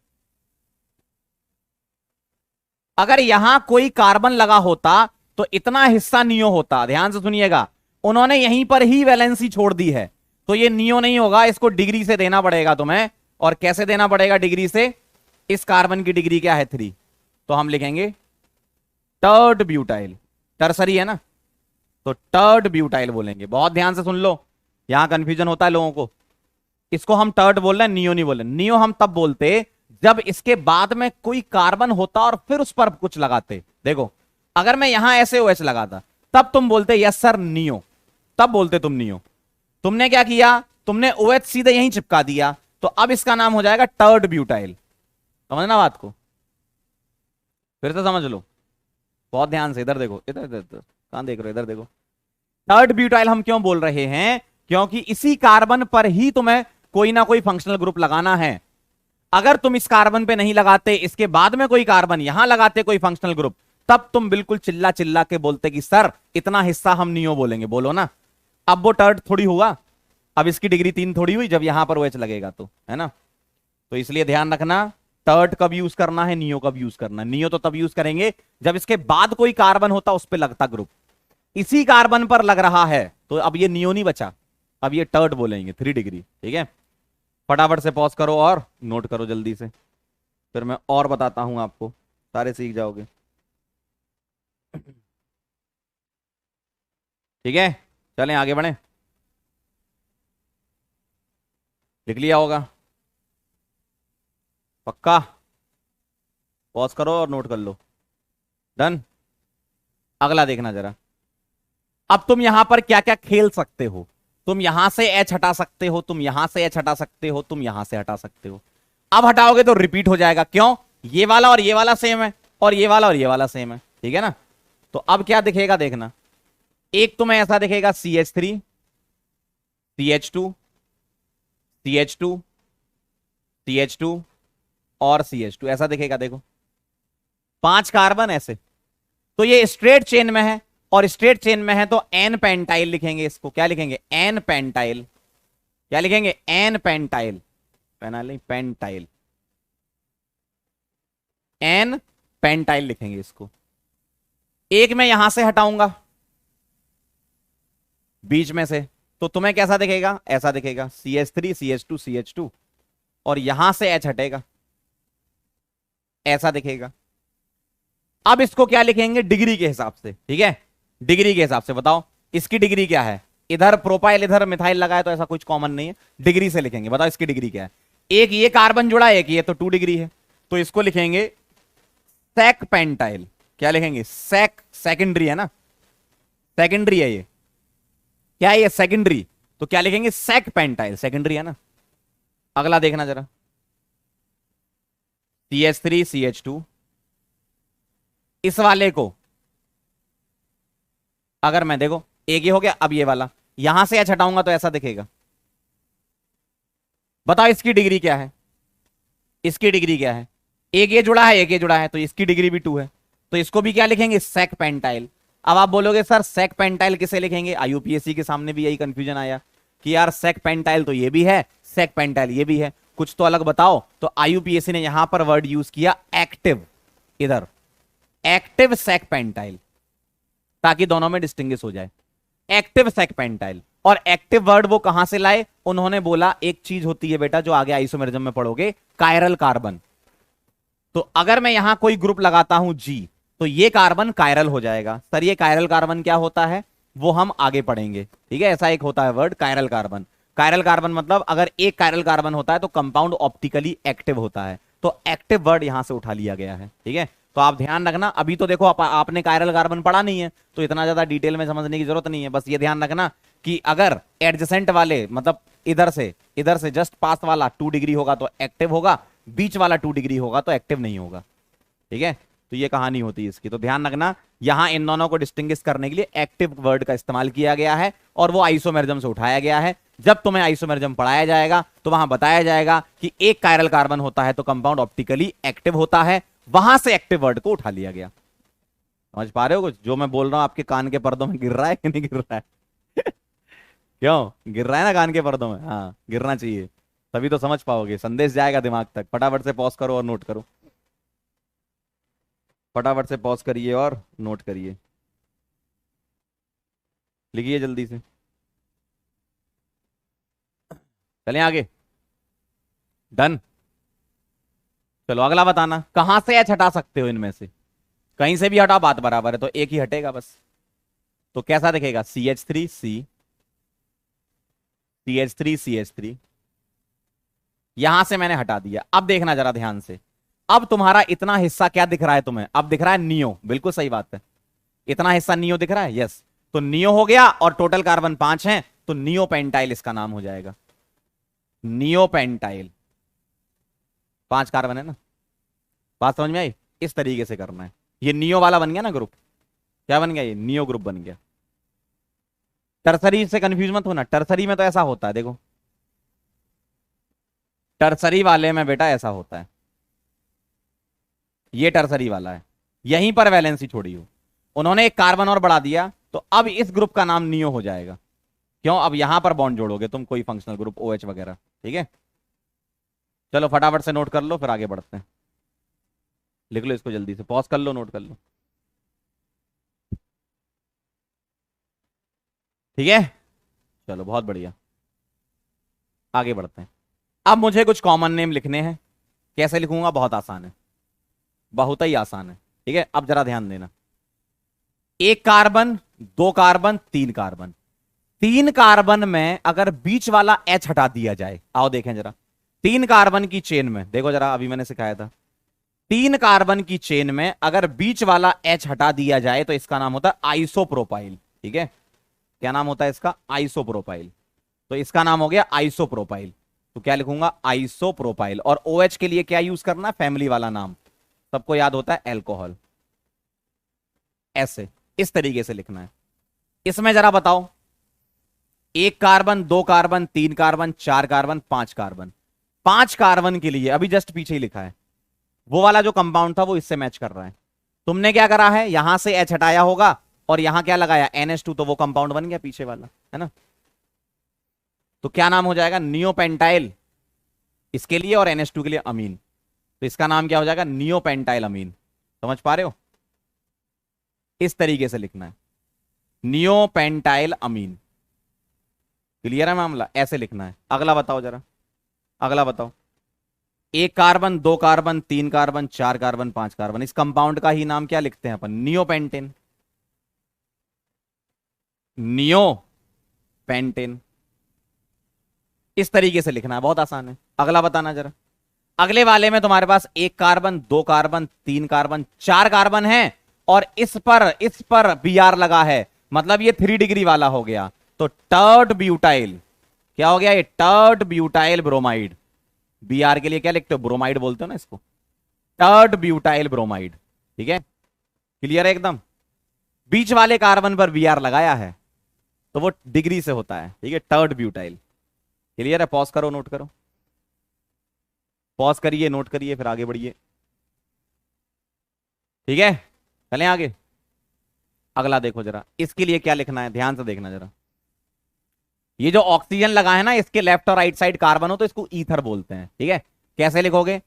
अगर यहां कोई कार्बन लगा होता तो इतना हिस्सा नियो होता, ध्यान से सुनिएगा, उन्होंने यहीं पर ही वैलेंसी छोड़ दी है, तो ये नियो नहीं होगा, इसको डिग्री से देना पड़ेगा तुम्हें। और कैसे देना पड़ेगा डिग्री से, इस कार्बन की डिग्री क्या है 3, तो हम लिखेंगे टर्ड ब्यूटाइल, टर्सरी है ना, तो टर्ड ब्यूटाइल बोलेंगे। बहुत ध्यान से सुन लो, यहां कंफ्यूजन होता है लोगों को, इसको हम टर्ड बोल रहे हैं, नियो नहीं बोल रहे। नियो हम तब बोलते जब इसके बाद में कोई कार्बन होता और फिर उस पर कुछ लगाते। देखो अगर मैं यहां ऐसे OH लगाता तब तुम बोलते यस सर नियो, तब बोलते तुम नियो। तुमने क्या किया, तुमने OH सीधे यहीं चिपका दिया, तो अब इसका नाम हो जाएगा टर्ड ब्यूटाइल। समझना बात को, फिर से समझ लो बहुत ध्यान से, इधर देखो, इधर इधर इधर, कहां देख रहे हो, इधर देखो। टर्ड ब्यूटाइल हम क्यों बोल रहे हैं, क्योंकि इसी कार्बन पर ही तुम्हें कोई ना कोई फंक्शनल ग्रुप लगाना है। अगर तुम इस कार्बन पे नहीं लगाते, इसके बाद में कोई कार्बन यहां लगाते कोई फंक्शनल ग्रुप, तब तुम बिल्कुल चिल्ला चिल्ला के बोलते कि सर इतना हिस्सा हम नियो बोलेंगे, बोलो ना। अब वो टर्ड थोड़ी हुआ, अब इसकी डिग्री 3 थोड़ी हुई जब यहां पर OH लगेगा तो, है ना। तो इसलिए ध्यान रखना, टर्ड कब यूज करना है, नियो कब यूज करना है। नियो तो तब यूज करेंगे जब इसके बाद कोई कार्बन होता उस पर लगता ग्रुप, इसी कार्बन पर लग रहा है, तो अब ये नियो नहीं बचा, अब ये टर्ड बोलेंगे 3 डिग्री। ठीक है, फटाफट से पॉज करो और नोट करो जल्दी से, फिर मैं और बताता हूं आपको, सारे सीख जाओगे। ठीक है, चलें आगे बढ़े, लिख लिया होगा पक्का, पॉज करो और नोट कर लो। डन, अगला देखना जरा। अब तुम यहां पर क्या क्या खेल सकते हो, तुम यहां से H हटा सकते हो, तुम यहां से H हटा सकते हो, तुम यहां से हटा सकते हो। अब हटाओगे तो रिपीट हो जाएगा, क्यों, ये वाला और ये वाला सेम है, और ये वाला और ये वाला सेम है, ठीक है ना। तो अब क्या दिखेगा देखना, एक तुम्हें ऐसा दिखेगा CH3, CH2, CH2, CH2 और CH2, ऐसा दिखेगा। देखो 5 कार्बन ऐसे, तो ये स्ट्रेट चेन में है, और स्ट्रेट चेन में है तो N पेंटाइल लिखेंगे इसको। क्या लिखेंगे, N पेंटाइल। क्या लिखेंगे, N pentyl, penile pentyl, N pentyl लिखेंगे इसको। एक मैं यहां से हटाऊंगा बीच में से, तो तुम्हें कैसा दिखेगा, ऐसा दिखेगा CH3 CH2 CH2, और यहां से H हटेगा, ऐसा दिखेगा। अब इसको क्या लिखेंगे, डिग्री के हिसाब से। ठीक है, डिग्री के हिसाब से बताओ इसकी डिग्री क्या है, इधर प्रोपाइल इधर मिथाइल लगाए तो ऐसा कुछ कॉमन नहीं है, डिग्री से लिखेंगे। बताओ इसकी डिग्री क्या है, एक ये कार्बन जुड़ा है, एक ये, तो 2 डिग्री है, तो इसको लिखेंगे सेक पेंटाइल। क्या लिखेंगे, सेक, सेकेंडरी है ना, सेकेंडरी है ये, क्या है ये, सेकेंडरी, तो क्या लिखेंगे, सेक पेंटाइल, सेकेंडरी है ना। अगला देखना जरा, CH3 CH2, इस वाले को अगर मैं देखो, एक ये हो गया, अब ये वाला यहां से H हटाऊंगा तो ऐसा दिखेगा। बताओ इसकी डिग्री क्या है, इसकी डिग्री क्या है, एक ये जुड़ा है, एक ये जुड़ा है, तो इसकी डिग्री भी 2 है, तो इसको भी क्या लिखेंगे, सेक पेंटाइल। अब आप बोलोगे सर सेक पेंटाइल किसे लिखेंगे, IUPAC के सामने भी यही कंफ्यूजन आया कि यार सेक पेंटाइल तो ये भी है, सेक पेंटाइल ये भी है, कुछ तो अलग बताओ। तो IUPAC ने यहां पर वर्ड यूज किया एक्टिव, इधर एक्टिव सेक पेंटाइल, ताकि दोनों में डिस्टिंग्विश हो जाए, एक्टिव सेक पेंटाइल। और एक्टिव वर्ड वो कहां से लाए, उन्होंने बोला एक चीज होती है बेटा जो आगे आइसोमेरिज्म में पढ़ोगे, कायरल कार्बन। तो अगर मैं यहां कोई ग्रुप लगाता हूं G, तो ये कार्बन कायरल हो जाएगा। सर ये कायरल कार्बन क्या होता है, वो हम आगे पढ़ेंगे। ठीक है, ऐसा एक होता है word chiral carbon. Chiral carbon मतलब अगर एक कायरल कार्बन होता है तो कंपाउंड ऑप्टिकली एक्टिव होता है, तो एक्टिव वर्ड यहां से उठा लिया गया है। ठीक है, तो आप ध्यान रखना, अभी तो देखो आपने कायरल कार्बन पढ़ा नहीं है, तो इतना ज्यादा डिटेल में समझने की जरूरत नहीं है, बस ये ध्यान रखना कि अगर एडजेसेंट वाले मतलब इधर से जस्ट पास वाला 2 डिग्री होगा तो एक्टिव होगा, बीच वाला 2 डिग्री होगा तो एक्टिव नहीं होगा। ठीक है, तो ये कहानी होती है इसकी, तो ध्यान रखना यहां इन दोनों को डिस्टिंग्विश करने के लिए एक्टिव वर्ड का इस्तेमाल किया गया है और वो आइसोमेरिज्म से उठाया गया है। जब तुम्हें आइसोमेरिज्म पढ़ाया जाएगा तो वहां बताया जाएगा कि एक कायरल कार्बन होता है तो कंपाउंड ऑप्टिकली एक्टिव होता है, वहां से एक्टिव वर्ड को उठा लिया गया। समझ पा रहे हो कुछ जो मैं बोल रहा हूं? आपके कान के पर्दों में गिर रहा है कि नहीं गिर रहा है? क्यों गिर रहा है ना कान के पर्दों में? हाँ गिरना चाहिए, तभी तो समझ पाओगे, संदेश जाएगा दिमाग तक। फटाफट से पॉज करो और नोट करो, फटाफट से पॉज करिए और नोट करिए, लिखिए जल्दी से। चलें आगे, डन। चलो अगला बताना, कहां से एच हटा सकते हो इनमें से? कहीं से भी हटाओ बात बराबर है, तो एक ही हटेगा बस। तो कैसा दिखेगा? CH3 C, CH3 CH3, यहां से मैंने हटा दिया। अब देखना जरा ध्यान से, अब तुम्हारा इतना हिस्सा क्या दिख रहा है तुम्हें? अब दिख रहा है नियो, बिल्कुल सही बात है, इतना हिस्सा नियो दिख रहा है, यस। तो नियो हो गया और टोटल कार्बन 5 हैं, तो नियो पेंटाइल इसका नाम हो जाएगा। नियो पेंटाइल, 5 कार्बन है ना, बात समझ में आई? इस तरीके से करना है। ये नियो वाला बन गया ना ग्रुप, क्या बन गया? ये नियो ग्रुप बन गया। टर्सरी से कंफ्यूज मत होना, टर्सरी में तो ऐसा होता है, देखो टर्सरी वाले में बेटा ऐसा होता है, ये टर्सरी वाला है, यहीं पर वैलेंसी छोड़ी हो, उन्होंने एक कार्बन और बढ़ा दिया, तो अब इस ग्रुप का नाम नियो हो जाएगा। क्यों? अब यहां पर बॉन्ड जोड़ोगे तुम, कोई फंक्शनल ग्रुप OH वगैरह। ठीक है, चलो फटाफट से नोट कर लो, फिर आगे बढ़ते हैं। लिख लो इसको जल्दी से, पॉज कर लो, नोट कर लो। ठीक है, चलो बहुत बढ़िया, आगे बढ़ते हैं। अब मुझे कुछ कॉमन नेम लिखने हैं, कैसे लिखूंगा? बहुत आसान है, बहुत ही आसान है। ठीक है, अब जरा ध्यान देना, 1 कार्बन, 2 कार्बन, 3 कार्बन, 3 कार्बन में अगर बीच वाला H हटा दिया जाए, आओ देखें जरा, 3 कार्बन की चेन में देखो जरा, अभी मैंने सिखाया था, 3 कार्बन की चेन में अगर बीच वाला H हटा दिया जाए तो इसका नाम होता है आइसोप्रोपाइल। ठीक है, क्या नाम होता है इसका? आइसोप्रोपाइल। तो इसका नाम हो गया आइसोप्रोपाइल। तो क्या लिखूंगा? आइसोप्रोपाइल। और OH के लिए क्या यूज करना है? फैमिली वाला नाम, सबको याद होता है अल्कोहल। ऐसे इस तरीके से लिखना है। इसमें जरा बताओ, 1 carbon, 2 carbon, 3 carbon, 4 carbon, 5 carbon, 5 carbon के लिए अभी जस्ट पीछे ही लिखा है, वो वाला जो कंपाउंड था वो इससे मैच कर रहा है। तुमने क्या करा है? यहां से H हटाया होगा और यहां क्या लगाया? NH2, तो वो कंपाउंड बन गया पीछे वाला, है ना? तो क्या नाम हो जाएगा? नियोपेंटाइल इसके लिए और NH2 के लिए अमीन, तो इसका नाम क्या हो जाएगा? नियोपेंटाइल अमीन। समझ पा रहे हो? इस तरीके से लिखना है, नियोपेंटाइल अमीन। क्लियर है मामला? ऐसे लिखना है। अगला बताओ जरा, अगला बताओ, 1 carbon, 2 carbon, 3 carbon, 4 carbon, 5 carbon, इस कंपाउंड का ही नाम क्या लिखते हैं अपन? नियोपेंटेन। नियोपेंटेन, इस तरीके से लिखना है, बहुत आसान है। अगला बताना जरा, अगले वाले में तुम्हारे पास 1 कार्बन, 2 कार्बन, 3 कार्बन, 4 कार्बन है और इस पर Br लगा है, मतलब ये 3 डिग्री वाला हो गया। तो टर्ड ब्यूटाइल, क्या हो गया ये? टर्ड ब्यूटाइल ब्रोमाइड। Br के लिए क्या लिखते हो? ब्रोमाइड बोलते हो ना इसको, टर्ड ब्यूटाइल ब्रोमाइड। ठीक है, क्लियर है एकदम? बीच वाले कार्बन पर Br लगाया है तो वो डिग्री से होता है। ठीक है, टर्ड ब्यूटाइल। क्लियर है? पॉज करो, नोट करो, पॉज करिए, नोट करिए, फिर आगे बढ़िए। ठीक है, चलें आगे। अगला देखो जरा, इसके लिए क्या लिखना है, ध्यान से देखना जरा। ये जो ऑक्सीजन लगा है ना, इसके लेफ्ट और राइट साइड कार्बन हो तो इसको ईथर बोलते हैं। ठीक है, कैसे लिखोगे?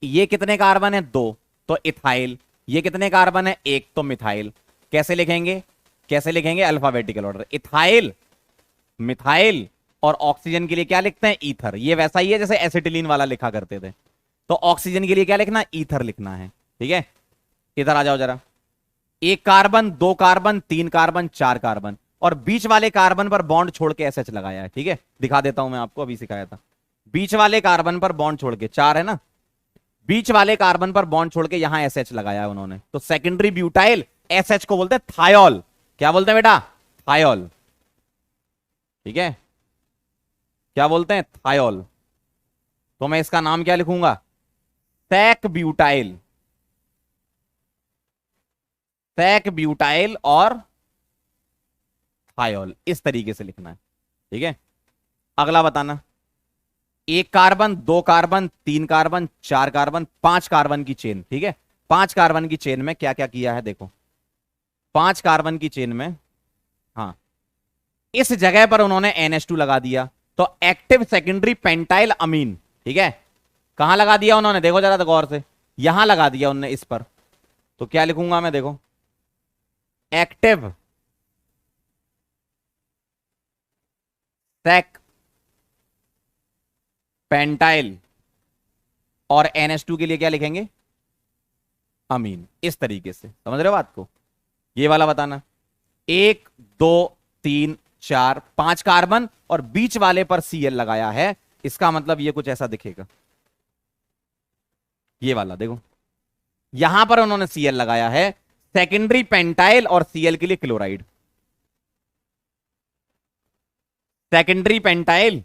ये कितने कार्बन है? 2, तो इथाइल। ये कितने कार्बन है? 1, तो मिथाइल। कैसे लिखेंगे? कैसे लिखेंगे? अल्फाबेटिकल ऑर्डर, इथाइल, मिथाइल, और ऑक्सीजन के लिए क्या लिखते हैं? ईथर। ये वैसा ही है जैसे एसिटिलीन वाला लिखा करते थे, तो ऑक्सीजन के लिए क्या लिखना है? ईथर लिखना है। ठीक है, इधर आ जाओ जरा, 1 कार्बन, 2 कार्बन, 3 कार्बन, 4 कार्बन, और बीच वाले कार्बन पर बॉन्ड छोड़ के SH लगाया है। ठीक है, दिखा देता हूं मैं आपको, अभी सिखाया था। बीच वाले कार्बन पर बॉन्ड छोड़ के, 4 है ना, बीच वाले कार्बन पर बॉन्ड छोड़ के यहां SH लगाया है उन्होंने, तो सेकेंडरी ब्यूटाइल। SH को बोलते हैं थायोल। क्या बोलते हैं बेटा? थायोल। ठीक है, क्या बोलते हैं, थायोल। तो मैं इसका नाम क्या लिखूंगा, सैक ब्यूटाइल, सैक ब्यूटाइल और थायोल, इस तरीके से लिखना है। ठीक है, अगला बताना, एक कार्बन, दो कार्बन, तीन कार्बन, चार कार्बन, पांच कार्बन की चेन। ठीक है, पांच कार्बन की चेन में क्या क्या किया है देखो, पांच कार्बन की चेन में, हाँ, इस जगह पर उन्होंने NH2 लगा दिया, तो एक्टिव सेकेंडरी पेंटाइल अमीन। ठीक है, कहां लगा दिया उन्होंने, देखो जरा तो गौर से, यहां लगा दिया उन्होंने इस पर, तो क्या लिखूंगा मैं, देखो, एक्टिव सेक पेंटाइल, और NH2 के लिए क्या लिखेंगे, अमीन। इस तरीके से समझ रहे हो बात को। ये वाला बताना, एक, दो, तीन, चार, पांच कार्बन और बीच वाले पर Cl लगाया है, इसका मतलब ये कुछ ऐसा दिखेगा, ये वाला देखो, यहां पर उन्होंने Cl लगाया है, सेकेंडरी पेंटाइल और Cl के लिए क्लोराइड, सेकेंडरी पेंटाइल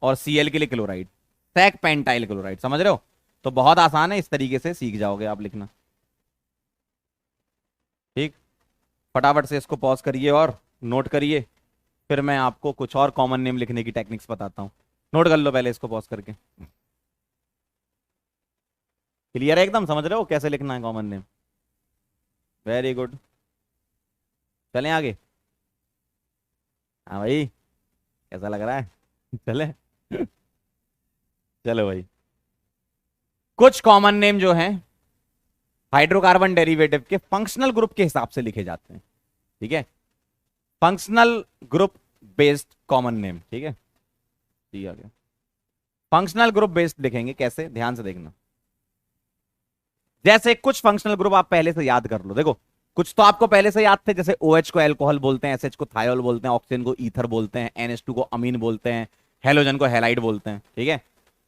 और Cl के लिए क्लोराइड, सेक पेंटाइल क्लोराइड। समझ रहे हो, तो बहुत आसान है, इस तरीके से सीख जाओगे आप लिखना। ठीक, फटाफट से इसको पॉज करिए और नोट करिए, फिर मैं आपको कुछ और कॉमन नेम लिखने की टेक्निक्स बताता हूं। नोट कर लो पहले इसको पॉज करके। क्लियर है एकदम, समझ रहे हो कैसे लिखना है कॉमन नेम, वेरी गुड। चलें आगे, हाँ भाई, कैसा लग रहा है चले चलो भाई, कुछ कॉमन नेम जो हैं हाइड्रोकार्बन डेरिवेटिव के फंक्शनल ग्रुप के हिसाब से लिखे जाते हैं। ठीक है, functional group based common name. ठीक है, ठीक है, फंक्शनल ग्रुप बेस्ड लिखेंगे कैसे, ध्यान से देखना। जैसे कुछ फंक्शनल ग्रुप आप पहले से याद कर लो, देखो कुछ तो आपको पहले से याद थे, जैसे OH को अल्कोहल बोलते हैं, SH को थायोल बोलते हैं, ऑक्सीजन को ईथर बोलते हैं, NH2 को अमीन बोलते हैं, हेलोजन को हैलाइड बोलते हैं। ठीक है,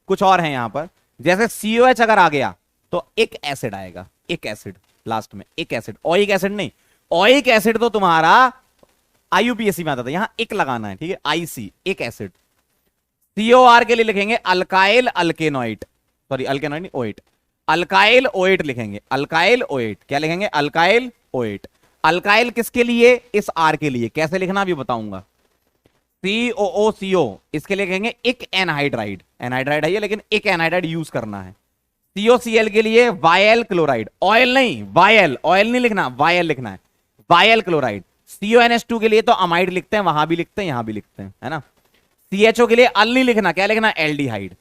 कुछ और है यहां पर, जैसे COH अगर आ गया तो एक एसिड आएगा, एक एसिड लास्ट में, एक एसिड, ओइक एसिड नहीं, ओइक एसिड तो तुम्हारा IUPAC में आता था, यहां एक लगाना है। ठीक है, IC, एक एसिड। COR के लिए लिखेंगे अल्काइल अल्केनोइट, सॉरी अल्केनोइट नहीं, ओएट, अल्काइल ओएट लिखेंगे, अल्काइल ओएट, क्या लिखेंगे, अल्काइल ओएट। अल्काइल किसके लिए, इस R के लिए, कैसे लिखना भी बताऊंगा, COOCO, इसके लिए लिखेंगे एक एनहाइड्राइड, एनहाइड्राइड है ये, लेकिन एक एनहाइड्राइड यूज करना है। COCl के लिए वायल क्लोराइड, ऑयल नहीं, वायल, ऑयल नहीं लिखना, वायल लिखना है, वायल क्लोराइड। CONH2 के लिए तो अमाइड लिखते हैं, वहां भी लिखते हैं, यहां भी लिखते हैं, है ना। CHO के लिए अल नहीं लिखना, क्या लिखना, एल्डिहाइड।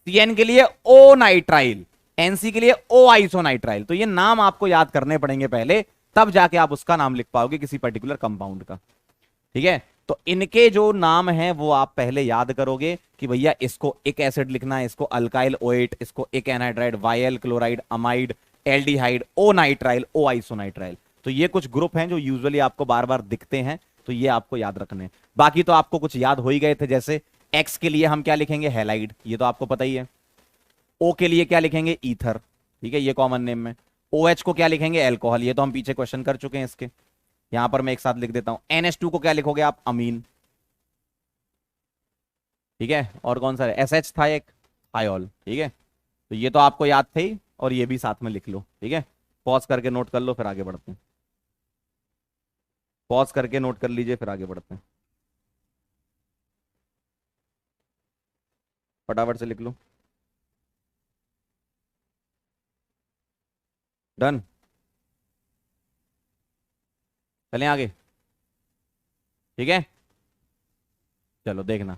CN के लिए ओ नाइट्राइल, NC के लिए ओ आइसोनाइट्राइल। तो ये नाम आपको याद करने पड़ेंगे पहले, तब जाके आप उसका नाम लिख पाओगे किसी पर्टिकुलर कंपाउंड का। ठीक है, तो इनके जो नाम हैं वो आप पहले याद करोगे कि भैया इसको एक एसिड लिखना है, इसको अल्काइल ओएट, इसको एक anhydride, oyl chloride, amide, aldehyde, ओ नाइट्राइल, ओ आइसोनाइट्राइल। तो ये कुछ ग्रुप हैं जो यूजुअली आपको बार बार दिखते हैं, तो ये आपको याद रखने हैं। बाकी तो आपको कुछ याद हो ही गए थे, जैसे एक्स के लिए हम क्या लिखेंगे, हैलाइड, ये तो आपको पता ही है। ओ के लिए क्या लिखेंगे, ईथर। ठीक है, ये कॉमन नेम में। OH को क्या लिखेंगे, एल्कोहल, ये तो हम पीछे क्वेश्चन कर चुके हैं इसके, यहां पर मैं एक साथ लिख देता हूं। NH2 को क्या लिखोगे आप, अमीन। ठीक है, और कौन सा है, SH था एक, थायोल। ठीक है, तो ये तो आपको याद थे ही, और ये भी साथ में लिख लो। ठीक है, पॉज करके नोट कर लो, फिर आगे बढ़ते हैं। पॉज करके नोट कर लीजिए, फिर आगे बढ़ते हैं, फटाफट से लिख लो। डन, चलें आगे। ठीक है, चलो देखना,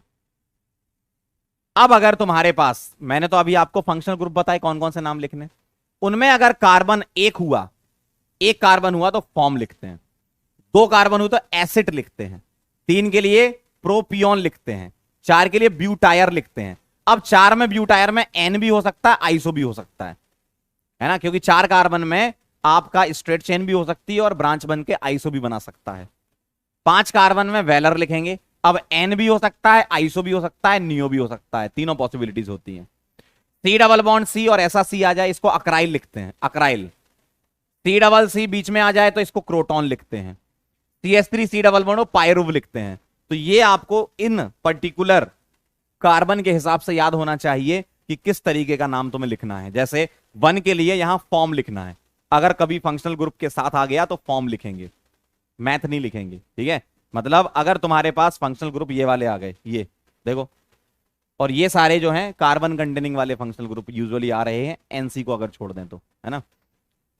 अब अगर तुम्हारे पास, मैंने तो अभी आपको फंक्शनल ग्रुप बताए कौन कौन से नाम लिखने, उनमें अगर कार्बन एक हुआ, एक कार्बन हुआ तो फॉर्म लिखते हैं, दो कार्बन हुआ तो एसिड लिखते हैं, तीन के लिए प्रोपियोन लिखते हैं, चार के लिए ब्यूटायर लिखते हैं। अब चार में ब्यूटायर में एन भी हो सकता है, आइसो भी हो सकता है ना, क्योंकि चार कार्बन में आपका स्ट्रेट चेन भी हो सकती है और ब्रांच बन के आइसो भी बना सकता है। पांच कार्बन में वेलर लिखेंगे, अब एन भी हो सकता है, आइसो भी हो सकता है, नियो भी हो सकता है, तीनों पॉसिबिलिटीज होती हैं। सी डबल बॉन्ड सी और ऐसा सी आ जाए, इसको अक्राइल लिखते हैं, अक्राइल। सी डबल सी बीच में आ जाए तो इसको क्रोटॉन लिखते हैं। CH3 सी डबल बॉन्ड पायरुव लिखते हैं। तो ये आपको इन पर्टिकुलर कार्बन के हिसाब से याद होना चाहिए कि किस तरीके का नाम तुम्हें लिखना है। जैसे 1 के लिए यहां फॉर्म लिखना है, अगर कभी फंक्शनल ग्रुप के साथ आ गया तो फॉर्म लिखेंगे, मैथ नहीं लिखेंगे, ठीक है। मतलब अगर तुम्हारे पास फंक्शनल ग्रुप ये वाले आ गए, ये देखो, और ये सारे जो हैं कार्बन कंटेनिंग वाले फंक्शनल ग्रुप यूजुअली आ रहे हैं एनसी को अगर छोड़ दें तो, है ना।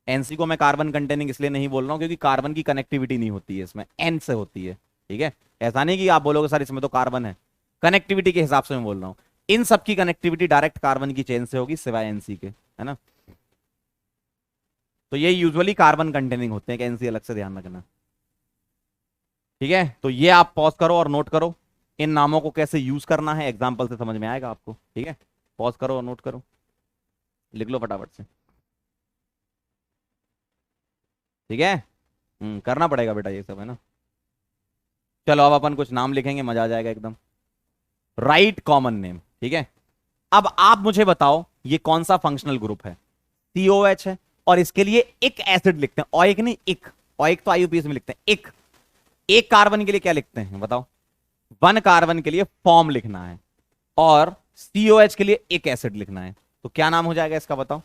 एनसी को मैं कार्बन कंटेनिंग इसलिए नहीं बोल रहा हूं क्योंकि कार्बन की कनेक्टिविटी नहीं होती है इसमें, एन से होती है, ठीक है। ऐसा नहीं कि आप बोलोगे सर इसमें तो कार्बन है, कनेक्टिविटी के हिसाब से मैं बोल रहा हूं। इन सब की कनेक्टिविटी डायरेक्ट कार्बन की चेन से होगी सिवाय एनसी के, है ना। तो ये यूजुअली कार्बन कंटेनिंग होते हैं, कि एनसी अलग से ध्यान रखना, ठीक है। तो ये आप पॉज करो और नोट करो, इन नामों को कैसे यूज करना है एग्जाम्पल से समझ में आएगा आपको, ठीक है। पॉज करो और नोट करो, लिख लो फटाफट से, ठीक है। करना पड़ेगा बेटा ये सब, है ना। चलो अब अपन कुछ नाम लिखेंगे, मजा आ जाएगा एकदम। राइट कॉमन नेम, ठीक है। अब आप मुझे बताओ ये कौन सा फंक्शनल ग्रुप है। COH है, और इसके लिए एक एसिड लिखते हैं, ओइक नहीं इक, ओइक तो आईयूपीएस में लिखते हैं। एक कार्बन के लिए क्या लिखते हैं बताओ। 1 कार्बन के लिए फॉर्म लिखना है, और COH के लिए एक एसिड लिखना है, तो क्या नाम हो जाएगा इसका बताओ,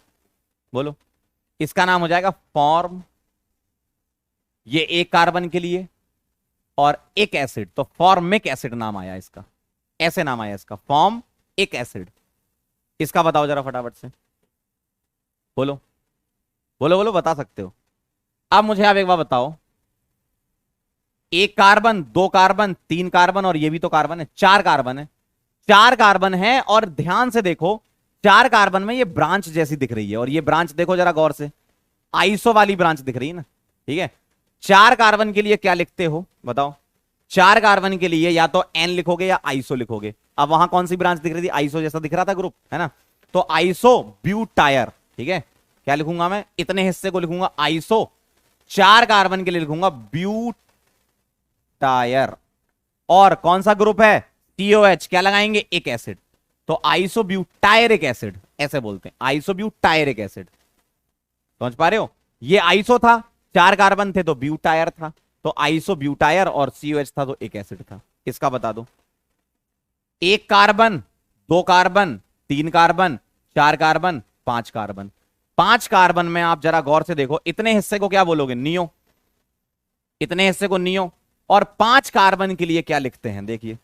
बोलो। इसका नाम हो जाएगा फॉर्म, ये एक कार्बन के लिए, और एक एसिड, तो फॉर्मिक एसिड नाम आया इसका, ऐसे नाम आया इसका, फॉर्म एक एसिड। इसका बताओ जरा फटाफट से, बोलो बोलो बोलो, बता सकते हो। अब मुझे आप एक बार बताओ, एक कार्बन, 2 कार्बन, 3 कार्बन, और ये भी तो कार्बन है, 4 कार्बन है, 4 कार्बन है, और ध्यान से देखो 4 कार्बन में ये ब्रांच जैसी दिख रही है, और ये ब्रांच देखो जरा गौर से, आइसो वाली ब्रांच दिख रही है ना, ठीक है। 4 कार्बन के लिए क्या लिखते हो बताओ। 4 कार्बन के लिए या तो एन लिखोगे या आइसो लिखोगे। अब वहां कौन सी ब्रांच दिख रही थी, आइसो जैसा दिख रहा था ग्रुप, है ना। तो आइसो ब्यूटायर, ठीक है। क्या लिखूंगा मैं, इतने हिस्से को लिखूंगा आइसो, 4 कार्बन के लिए लिखूंगा ब्यूटायर। और कौन सा ग्रुप है, COH, क्या लगाएंगे, एक एसिड, तो आइसोब्यूटायरिक एसिड ऐसे बोलते हैं, आइसोब्यूटायरिक एसिड। समझ पा रहे हो, ये आइसो था, 4 कार्बन थे तो ब्यूटायर था, तो आइसोब्यूटायर, और COH था तो एक एसिड था। इसका बता दो। 1 carbon, 2 carbon, 3 carbon, 4 carbon, 5 carbon. 5 carbon में आप जरा गौर से देखो, इतने हिस्से को क्या बोलोगे, नियो, इतने हिस्से को नियो। और 5 कार्बन के लिए क्या लिखते हैं देखिए,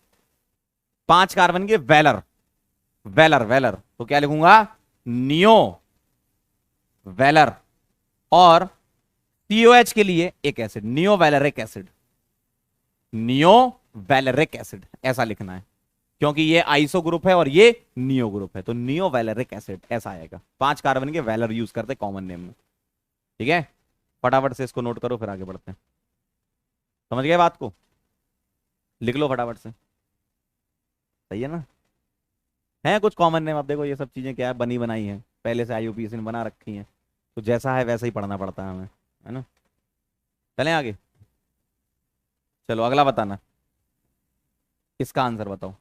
5 कार्बन के वेलर, वेलर वेलर, तो क्या लिखूंगा, नियो वेलर। और COH के लिए एक acid, neo valeric acid, neo valeric acid ऐसा लिखना है, क्योंकि ये आइसो ग्रुप है और ये नियो ग्रुप है, तो नियो वैलेरिक एसिड ऐसा आएगा। 5 कार्बन के वैलर यूज करते कॉमन नेम में, ठीक है। फटाफट से इसको नोट करो, फिर आगे बढ़ते हैं। समझ गए बात को, लिख लो फटाफट से, सही है ना। है कुछ कॉमन नेम, आप देखो ये सब चीजें क्या है, बनी बनाई है, पहले से आईयूपीएसी ने बना रखी है, तो जैसा है वैसा ही पढ़ना पड़ता है हमें, है ना। चलें आगे, चलो अगला बताना, इसका आंसर बताओ।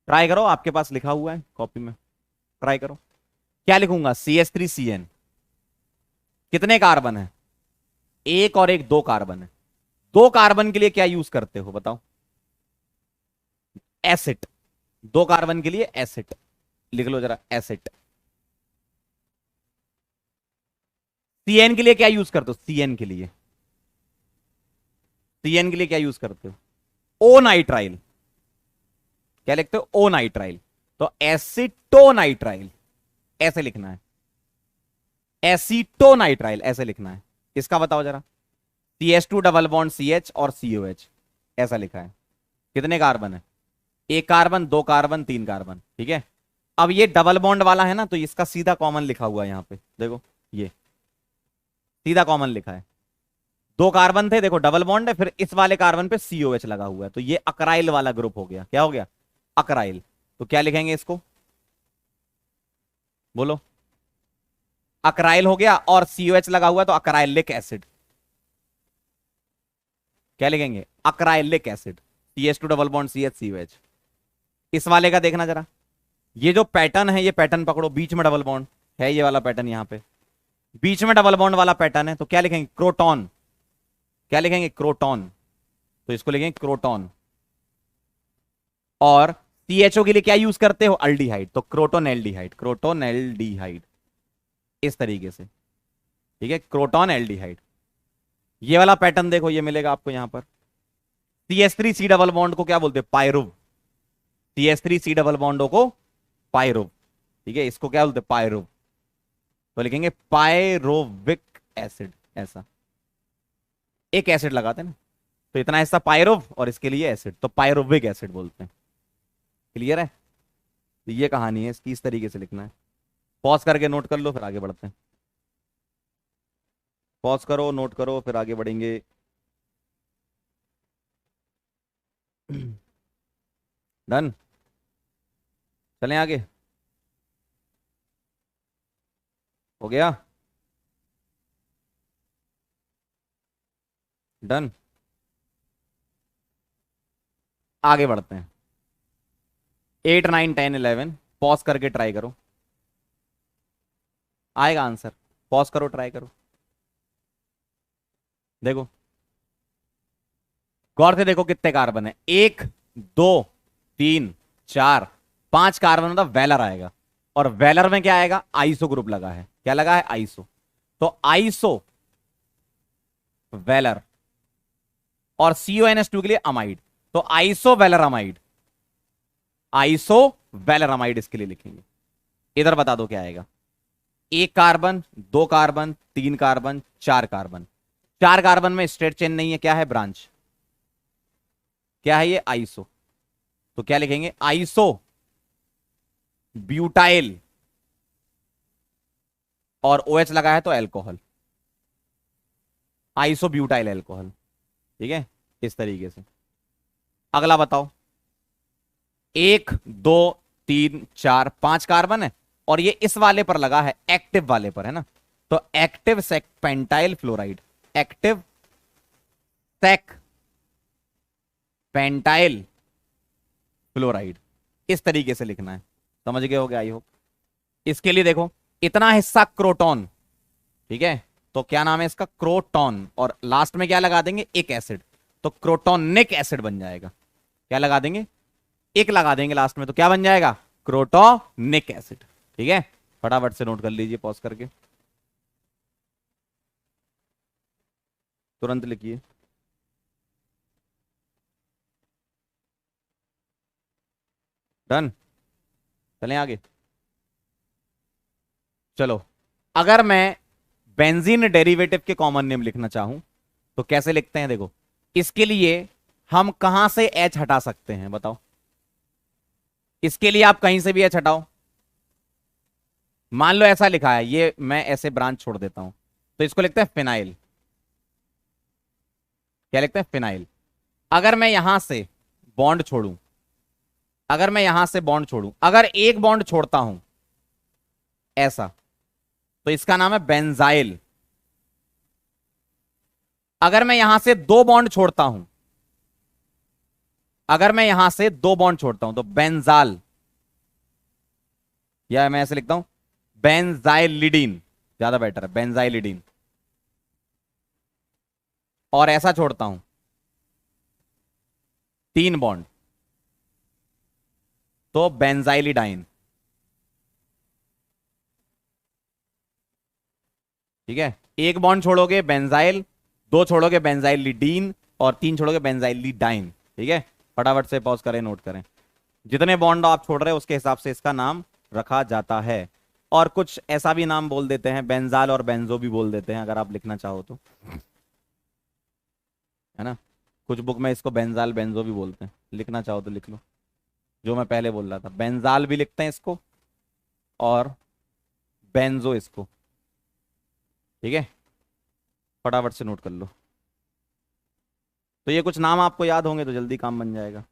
ट्राई करो, आपके पास लिखा हुआ है कॉपी में, ट्राई करो। क्या लिखूंगा, CH3CN, कितने कार्बन है, एक और एक, 2 कार्बन है। 2 कार्बन के लिए क्या यूज करते हो बताओ, एसिड। 2 कार्बन के लिए एसिड, लिख लो जरा, एसिड। CN के लिए क्या यूज करते हो, CN के लिए, CN के लिए क्या यूज करते हो, ओ नाइट्राइल, क्या लिखते हो, ओ नाइट्राइल, तो एसिटोनाइट्राइल ऐसे लिखना है, एसिटोनाइट्राइल ऐसे लिखना है। इसका बताओ जरा, CH2 डबल बॉन्ड CH और COH ऐसा लिखा है। कितने कार्बन है, 1 कार्बन, 2 कार्बन, 3 कार्बन, ठीक है। अब ये डबल बॉन्ड वाला है ना, तो इसका सीधा कॉमन लिखा हुआ है यहां पे, देखो ये सीधा कॉमन लिखा है। 2 कार्बन थे, देखो डबल बॉन्ड है, फिर इस वाले कार्बन पे COH लगा हुआ है, तो ये अक्राइल वाला ग्रुप हो गया। क्या हो गया, अक्राइल। तो क्या लिखेंगे इसको, बोलो, अक्राइल हो गया, और COH लगा हुआ है तो अक्राइलिक एसिड। क्या लिखेंगे, acrylic acid, CH2 double bond CH COH। इस वाले का देखना जरा, ये जो पैटर्न है, ये पैटर्न पकड़ो, बीच में डबल बॉन्ड है, ये वाला पैटर्न यहां पे बीच में डबल बॉन्ड वाला पैटर्न है, तो क्या लिखेंगे, क्रोटॉन। क्या लिखेंगे, क्रोटॉन। तो इसको लिखेंगे क्रोटॉन। और CHO के लिए क्या यूज करते हो? अल्डिहाइड, तो क्रोटोन एल्डिहाइड, क्रोटोन एल्डिहाइड, इस तरीके से। ठीक है, क्रोटॉन एल्डिहाइड। ये वाला पैटर्न देखो, ये मिलेगा आपको यहां पर। CH3C डबल बॉन्ड को क्या बोलते हैं? पायरुव। CH3C डबल बॉन्डो को पायरुव। ठीक है, इसको क्या बोलते हैं? पायरुव। तो लिखेंगे पायरोविक एसिड, ऐसा एक एसिड लगाते हैं ना, तो इतना हिस्सा पायरुव और इसके लिए एसिड, तो पायरोविक एसिड बोलते हैं। क्लियर है? तो ये कहानी है इसकी, इस तरीके से लिखना है। पॉज करके नोट कर लो, फिर आगे बढ़ते हैं। पॉज करो, नोट करो, फिर आगे बढ़ेंगे। डन। चलें आगे। हो गया? डन। आगे बढ़ते हैं। 8 9 10 11, पॉज करके ट्राई करो, आएगा आंसर। पॉज करो, ट्राई करो। देखो, गौर से देखो कितने कार्बन है। 1 2 3 4 5 कार्बन मतलब वेलर आएगा। और वेलर में क्या आएगा? आइसो ग्रुप लगा है। क्या लगा है? आइसो। तो आइसो वेलर। और CONS2 के लिए अमाइड, तो isovaleramide. Isovaleramide इसके लिए लिखेंगे। इधर बता दो क्या आएगा। 1 carbon, 2 carbon, 3 carbon, 4 carbon. 4 carbon में स्ट्रेट चेन नहीं है, क्या है? ब्रांच। क्या है ये? आइसो। तो क्या लिखेंगे? Iso butyl. और OH लगा है तो एल्कोहल, आइसो ब्यूटाइल एल्कोहल। ठीक है, इस तरीके से। अगला बताओ। 1 2 3 4 5 कार्बन है, और ये इस वाले पर लगा है, एक्टिव वाले पर है ना, तो एक्टिव सेक पेंटाइल फ्लोराइड। एक्टिव सेक पेंटाइल फ्लोराइड, इस तरीके से लिखना है। समझ गए होगे आई होप। इसके लिए देखो, इतना हिस्सा क्रोटॉन। ठीक है, तो क्या नाम है इसका? क्रोटॉन। और लास्ट में क्या लगा देंगे? एक एसिड, तो क्रोटोनिक एसिड बन जाएगा। क्या लगा देंगे? एक लगा देंगे लास्ट में, तो क्या बन जाएगा? Crotonic acid. ठीक है, फटाफट से नोट कर लीजिए, पॉज करके तुरंत लिखिए। डन। चलें आगे। चलो, अगर मैं बेंजीन डेरिवेटिव के कॉमन नेम लिखना चाहूं तो कैसे लिखते हैं? देखो, इसके लिए हम कहां से H हटा सकते हैं? बताओ। इसके लिए आप कहीं से भी H हटाओ। मान लो ऐसा लिखा है, ये मैं ऐसे ब्रांच छोड़ देता हूं, तो इसको लिखते हैं फिनाइल। क्या लिखते हैं? फिनाइल। अगर मैं यहां से बॉन्ड छोड़ूं, अगर मैं यहां से बॉन्ड छोड़ूं, अगर एक बॉन्ड छोड़ता हूं ऐसा, तो इसका नाम है बेंजाइल। अगर मैं यहां से 2 बॉन्ड छोड़ता हूं, अगर मैं यहां से 2 बॉन्ड छोड़ता हूं, तो बेंजाल, या मैं ऐसे लिखता हूं बेंजाइलिडीन, ज्यादा बेटर है, बेंजाइलिडीन। और ऐसा छोड़ता हूं 3 बॉन्ड, तो बेंजाइलिडाइन। ठीक है, एक बॉन्ड छोड़ोगे बेंजाइल, 2 छोड़ोगे बेंजाइलिडीन, और 3 छोड़ोगे बेंजाइलिडाइन। ठीक है, फटाफट से पॉज करें, नोट करें। जितने बॉन्ड आप छोड़ रहे हैं उसके हिसाब से इसका नाम रखा जाता है। और कुछ ऐसा भी नाम बोल देते हैं, बेंजाल और बेंजो भी बोल देते हैं, अगर आप लिखना चाहो तो, है ना। कुछ बुक में इसको बेंजाल बेंजो भी बोलते हैं, लिखना चाहो तो लिख लो। जो मैं पहले बोल रहा था, बेंजाल भी लिखते हैं इसको, और बेंजो इसको। ठीक है, फटाफट से नोट कर लो। तो ये कुछ नाम आपको याद होंगे तो जल्दी काम बन जाएगा।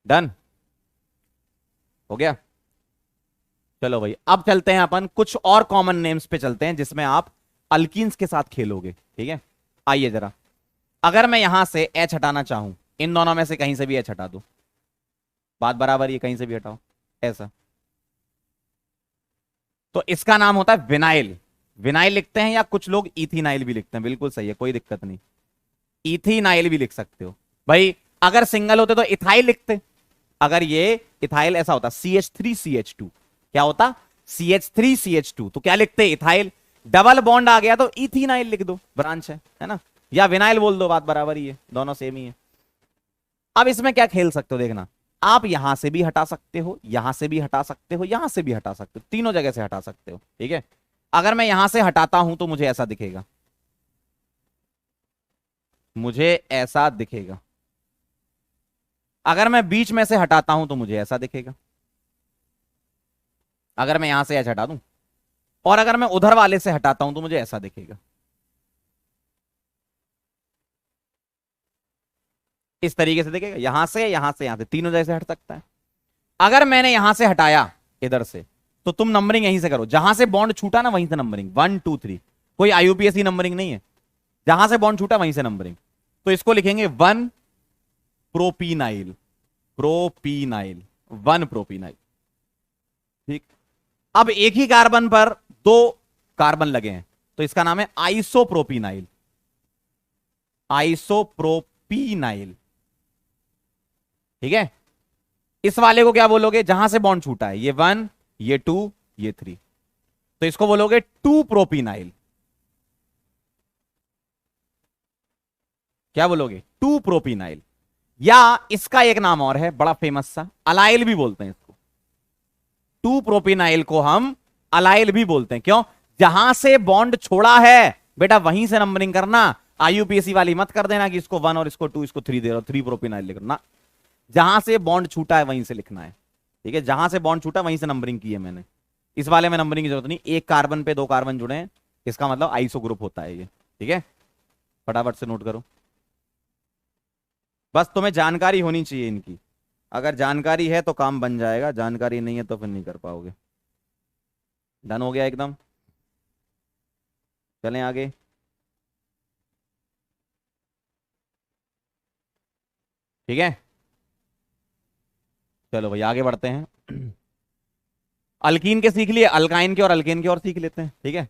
डन। हो गया? चलो भाई, अब चलते हैं अपन कुछ और कॉमन नेम्स पे चलते हैं, जिसमें आप अल्कीन्स के साथ खेलोगे। ठीक है, आइए जरा। अगर मैं यहां से H हटाना चाहूं, इन दोनों में से कहीं से भी H हटा दो, बात बराबर, ये कहीं से भी हटाओ, ऐसा। तो इसका नाम होता है विनाइल। विनाइल लिखते हैं या कुछ लोग इथिनाइल भी लिखते हैं, बिल्कुल सही है, कोई दिक्कत नहीं। इथिनाइल भी लिख सकते हो भाई। अगर सिंगल होते तो इथाइल लिखते। अगर ये इथाइल ऐसा होता CH3CH2, क्या होता CH3CH2, तो क्या लिखते इथाइल। डबल बॉन्ड आ गया तो इथिनाइल लिख दो, ब्रांच है ना, या विनाइल बोल दो, बात बराबर ही है, दोनों सेम ही है। अब इसमें क्या खेल सकते हो देखना, आप यहां से भी हटा सकते हो, यहां से भी हटा सकते हो, यहां से भी हटा सकते हो, तीनों जगह से हटा सकते हो, ठीक है। अगर मैं यहां से हटाता हूं तो मुझे ऐसा दिखेगा, मुझे ऐसा दिखेगा। अगर मैं बीच में से हटाता हूं तो मुझे ऐसा दिखेगा, अगर मैं यहां से ऐसा हटा दूं। और अगर मैं उधर वाले से हटाता हूं तो मुझे ऐसा दिखेगा। इस तरीके से दिखेगा, यहां से, यहां से, यहां से, तीनों जगह से हट सकता है। अगर मैंने यहां से हटाया इधर से, तो तुम नंबरिंग यहीं से करो, जहां से बॉन्ड छूटा ना वहीं से नंबरिंग, 1 2 3। कोई IUPAC नंबरिंग नहीं है, जहां से बॉन्ड छूटा वहीं से नंबरिंग। तो इसको लिखेंगे 1 प्रोपीनाइल, प्रोपीनाइल, 1 प्रोपीनाइल, ठीक। अब एक ही कार्बन पर दो कार्बन लगे हैं, तो इसका नाम है आइसोप्रोपीनाइल, आइसोप्रोपीनाइल, ठीक है। इस वाले को क्या बोलोगे, जहां से बॉन्ड छूटा है, ये 1, ये 2, ये 3, तो इसको बोलोगे 2 प्रोपीनाइल। क्या बोलोगे, 2 प्रोपीनाइल। या इसका एक नाम और है बड़ा फेमस सा, अलाइल भी बोलते हैं इसको। 2 प्रोपीनाइल को हम अलाइल भी बोलते हैं, क्यों, जहां से बॉन्ड छोड़ा है बेटा वहीं से नंबरिंग करना। IUPAC वाली मत कर देना कि इसको 1 और इसको 2, इसको 3 दे रहा हो, 3 प्रोपीनाइल लिखना। जहां से बॉन्ड छूटा है वहीं से लिखना है, ठीक है। जहां से बॉन्ड छूटा वहीं से नंबरिंग की है मैंने। इस वाले में नंबरिंग की जरूरत नहीं, एक कार्बन पे दो कार्बन जुड़े हैं, इसका मतलब आइसो ग्रुप होता है ये, ठीक है। फटाफट से नोट करो, बस तुम्हें जानकारी होनी चाहिए इनकी। अगर जानकारी है तो काम बन जाएगा, जानकारी नहीं है तो फिर नहीं कर पाओगे। डन हो गया एकदम, चलें आगे। ठीक है, चलो भाई आगे बढ़ते हैं। अल्कीन के सीख लिए, अल्काइन के और अल्केन के और सीख लेते हैं, ठीक है।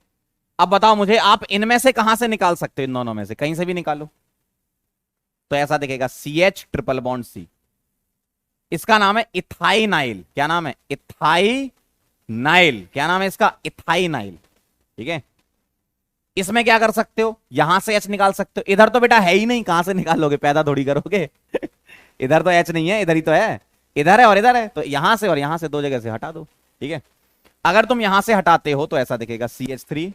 अब बताओ मुझे, आप इनमें से कहां से निकाल सकते हो, इन दोनों में से कहीं से भी निकालो। तो ऐसा दिखेगा CH ट्रिपल बॉन्ड C, इसका नाम है इथाइनाइल। क्या नाम है, इथाइनाइल। क्या नाम है इसका, इथाइनाइल, ठीक है। इसमें क्या कर सकते हो, यहां से H निकाल सकते हो, इधर तो बेटा है ही नहीं, कहां से निकालोगे, पैदा थोड़ी करोगे। इधर तो H नहीं है, इधर ही तो है, इधर है और इधर है, तो यहां से और यहां से दो जगह से हटा दो, ठीक है। अगर तुम यहां से हटाते हो तो ऐसा दिखेगा CH3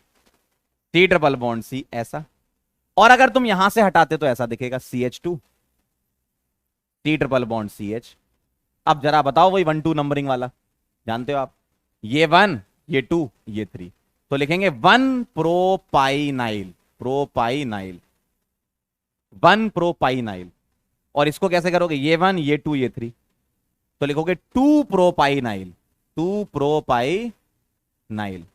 C triple bond C, ऐसा। और अगर तुम यहां से हटाते तो ऐसा दिखेगा CH2 C triple bond CH। अब जरा बताओ वही 1 2 नंबरिंग वाला, जानते हो आप, ये 1, ये 2, ये 3, तो लिखेंगे 1 प्रोपाइनाइल, प्रोपाइनाइल, 1 प्रोपाइनाइल। और इसको कैसे करोगे, ये 1, ये 2, ये 3, तो लिखोगे 2 प्रोपाइनाइल, 2 प्रोपाइनाइल।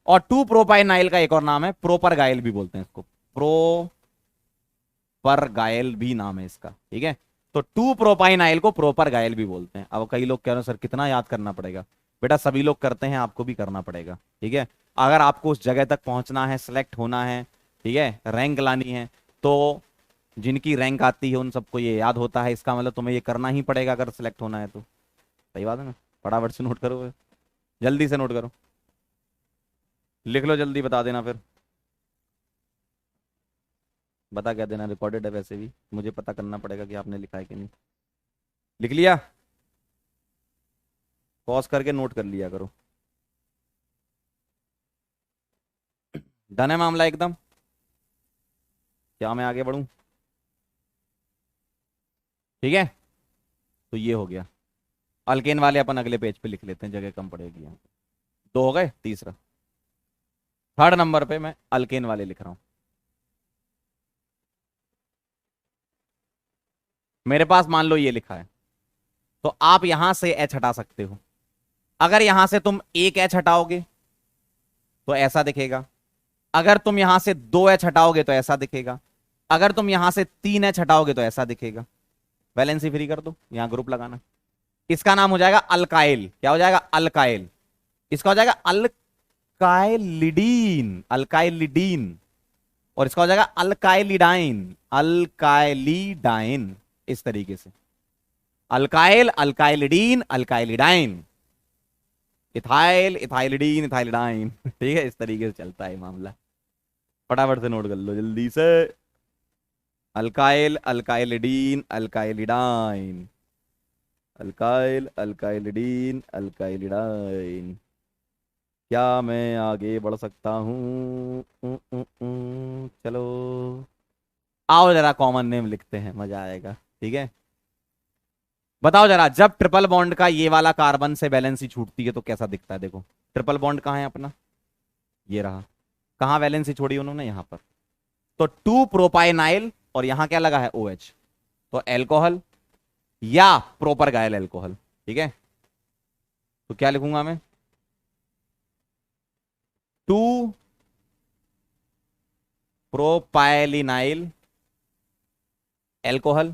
और 2 प्रोपाइनाइल का एक और नाम है प्रोपरगाइल भी बोलते हैं इसको, प्रोपरगाइल भी नाम है इसका, ठीक है। तो 2 प्रोपाइनाइल को प्रोपरगाइल भी बोलते हैं। अब कई लोग कह रहे हैं सर कितना याद करना पड़ेगा, बेटा सभी लोग करते हैं, आपको भी करना पड़ेगा, ठीक है। अगर आपको उस जगह तक पहुंचना है, सिलेक्ट होना है, ठीक है, रैंक लानी है, तो जिनकी रैंक आती है उन सबको ये याद होता है, इसका मतलब तुम्हें ये करना ही पड़ेगा अगर सिलेक्ट होना है तो। सही बात है ना, फटाफट से नोट करो, जल्दी से नोट करो, लिख लो जल्दी, बता देना फिर, बता क्या देना, रिकॉर्डेड है वैसे भी, मुझे पता करना पड़ेगा कि आपने लिखा है कि नहीं। लिख लिया, पॉज करके नोट कर लिया करो। डन है मामला एकदम, क्या मैं आगे बढ़ूं, ठीक है। तो ये हो गया, अल्केन वाले अपन अगले पेज पे लिख लेते हैं, जगह कम पड़ेगी यहाँ। 2 हो गए, तीसरा, 3rd नंबर पे मैं अल्केन वाले लिख रहा हूं। मेरे पास मान लो ये लिखा है, तो आप यहां से H हटा सकते हो। अगर यहां से तुम एक H हटाओगे तो ऐसा दिखेगा, अगर तुम यहां से 2 H हटाओगे तो ऐसा दिखेगा, अगर तुम यहां से 3 H हटाओगे तो ऐसा दिखेगा। वैलेंसी फ्री कर दो, यहां ग्रुप लगाना, इसका नाम हो जाएगा अल्काइल। क्या हो जाएगा, अल्काइल। इसका हो जाएगा अल्काइलिडीन, अल्काइलिडीन। और इसका हो जाएगा अल्काइलिडाइन, अल्काइलिडाइन। इस तरीके से अल्काइल, अल्काइलिडीन, अल्काइलिडाइन, इथाइल, इथाइलिडीन, इथाइलिडाइन। ठीक है, इस तरीके से चलता है मामला। फटाफट से नोट कर लो जल्दी से। Alkyl, alkylidene, alkylidyne, alkyl, alkylidene, alkylidyne. क्या मैं आगे बढ़ सकता हूँ? चलो आओ जरा कॉमन नेम लिखते हैं, मजा आएगा। ठीक है, बताओ जरा, जब ट्रिपल बॉन्ड का ये वाला कार्बन से वैलेंसी छूटती है तो कैसा दिखता है? देखो ट्रिपल बॉन्ड कहाँ है अपना, ये रहा। कहाँ वैलेंसी छोड़ी उन्होंने? यहां पर। तो 2 प्रोपाइनाइल और यहां क्या लगा है? OH। तो एल्कोहल या प्रोपर गायल एल्कोहल। ठीक है, तो क्या लिखूंगा मैं? 2 प्रोपाइलिनाइल एल्कोहल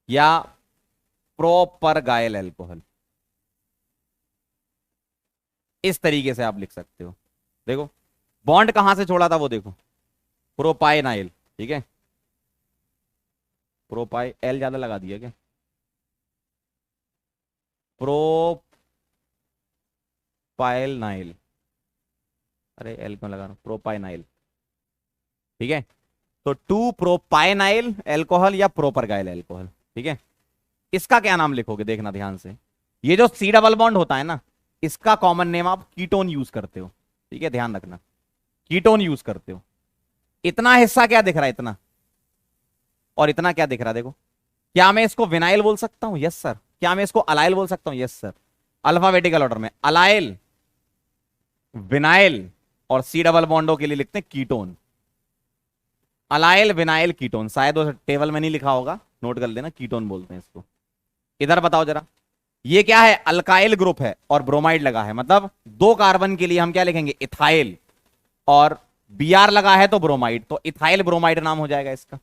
या प्रोपर गायल एल्कोहल। इस तरीके से आप लिख सकते हो। देखो बॉन्ड कहां से छोड़ा था वो देखो, प्रोपाइनाइल। ठीक है, प्रोपाइ एल ज्यादा लगा दिया क्या? प्रोपाइलनाइल, अरे एल क्यों लगा रहा हूं? प्रोपाइनाइल। ठीक है, तो 2 प्रोपाइनाइल एल्कोहल या प्रोपर गायल एल्कोहल। ठीक है, इसका क्या नाम लिखोगे? देखना ध्यान से। ये जो C डबल बॉन्ड होता है ना, इसका कॉमन नेम आप कीटोन यूज करते हो। ठीक है, ध्यान रखना, कीटोन यूज करते हो। इतना हिस्सा क्या दिख रहा है? इतना और इतना क्या दिख रहा है? देखो, क्या मैं इसको विनाइल बोल सकता हूं? Yes sir. क्या मैं इसको अलाइल बोल सकता हूं? Yes sir. अल्फाबेटिकल ऑर्डर में अलाइल, विनाइल और C डबल बॉन्डों के लिए लिखते हैं कीटोन। Allyl, vinyl, ketone. शायद वो टेबल में नहीं लिखा होगा, नोट कर लेना, कीटोन बोलते हैं इसको। इधर बताओ जरा, ये क्या है? अल्काइल ग्रुप है और ब्रोमाइड लगा है, मतलब 2 कार्बन के लिए हम क्या लिखेंगे? इथाइल। और Br लगा है तो ब्रोमाइड, तो इथाइल ब्रोमाइड नाम हो जाएगा इसका।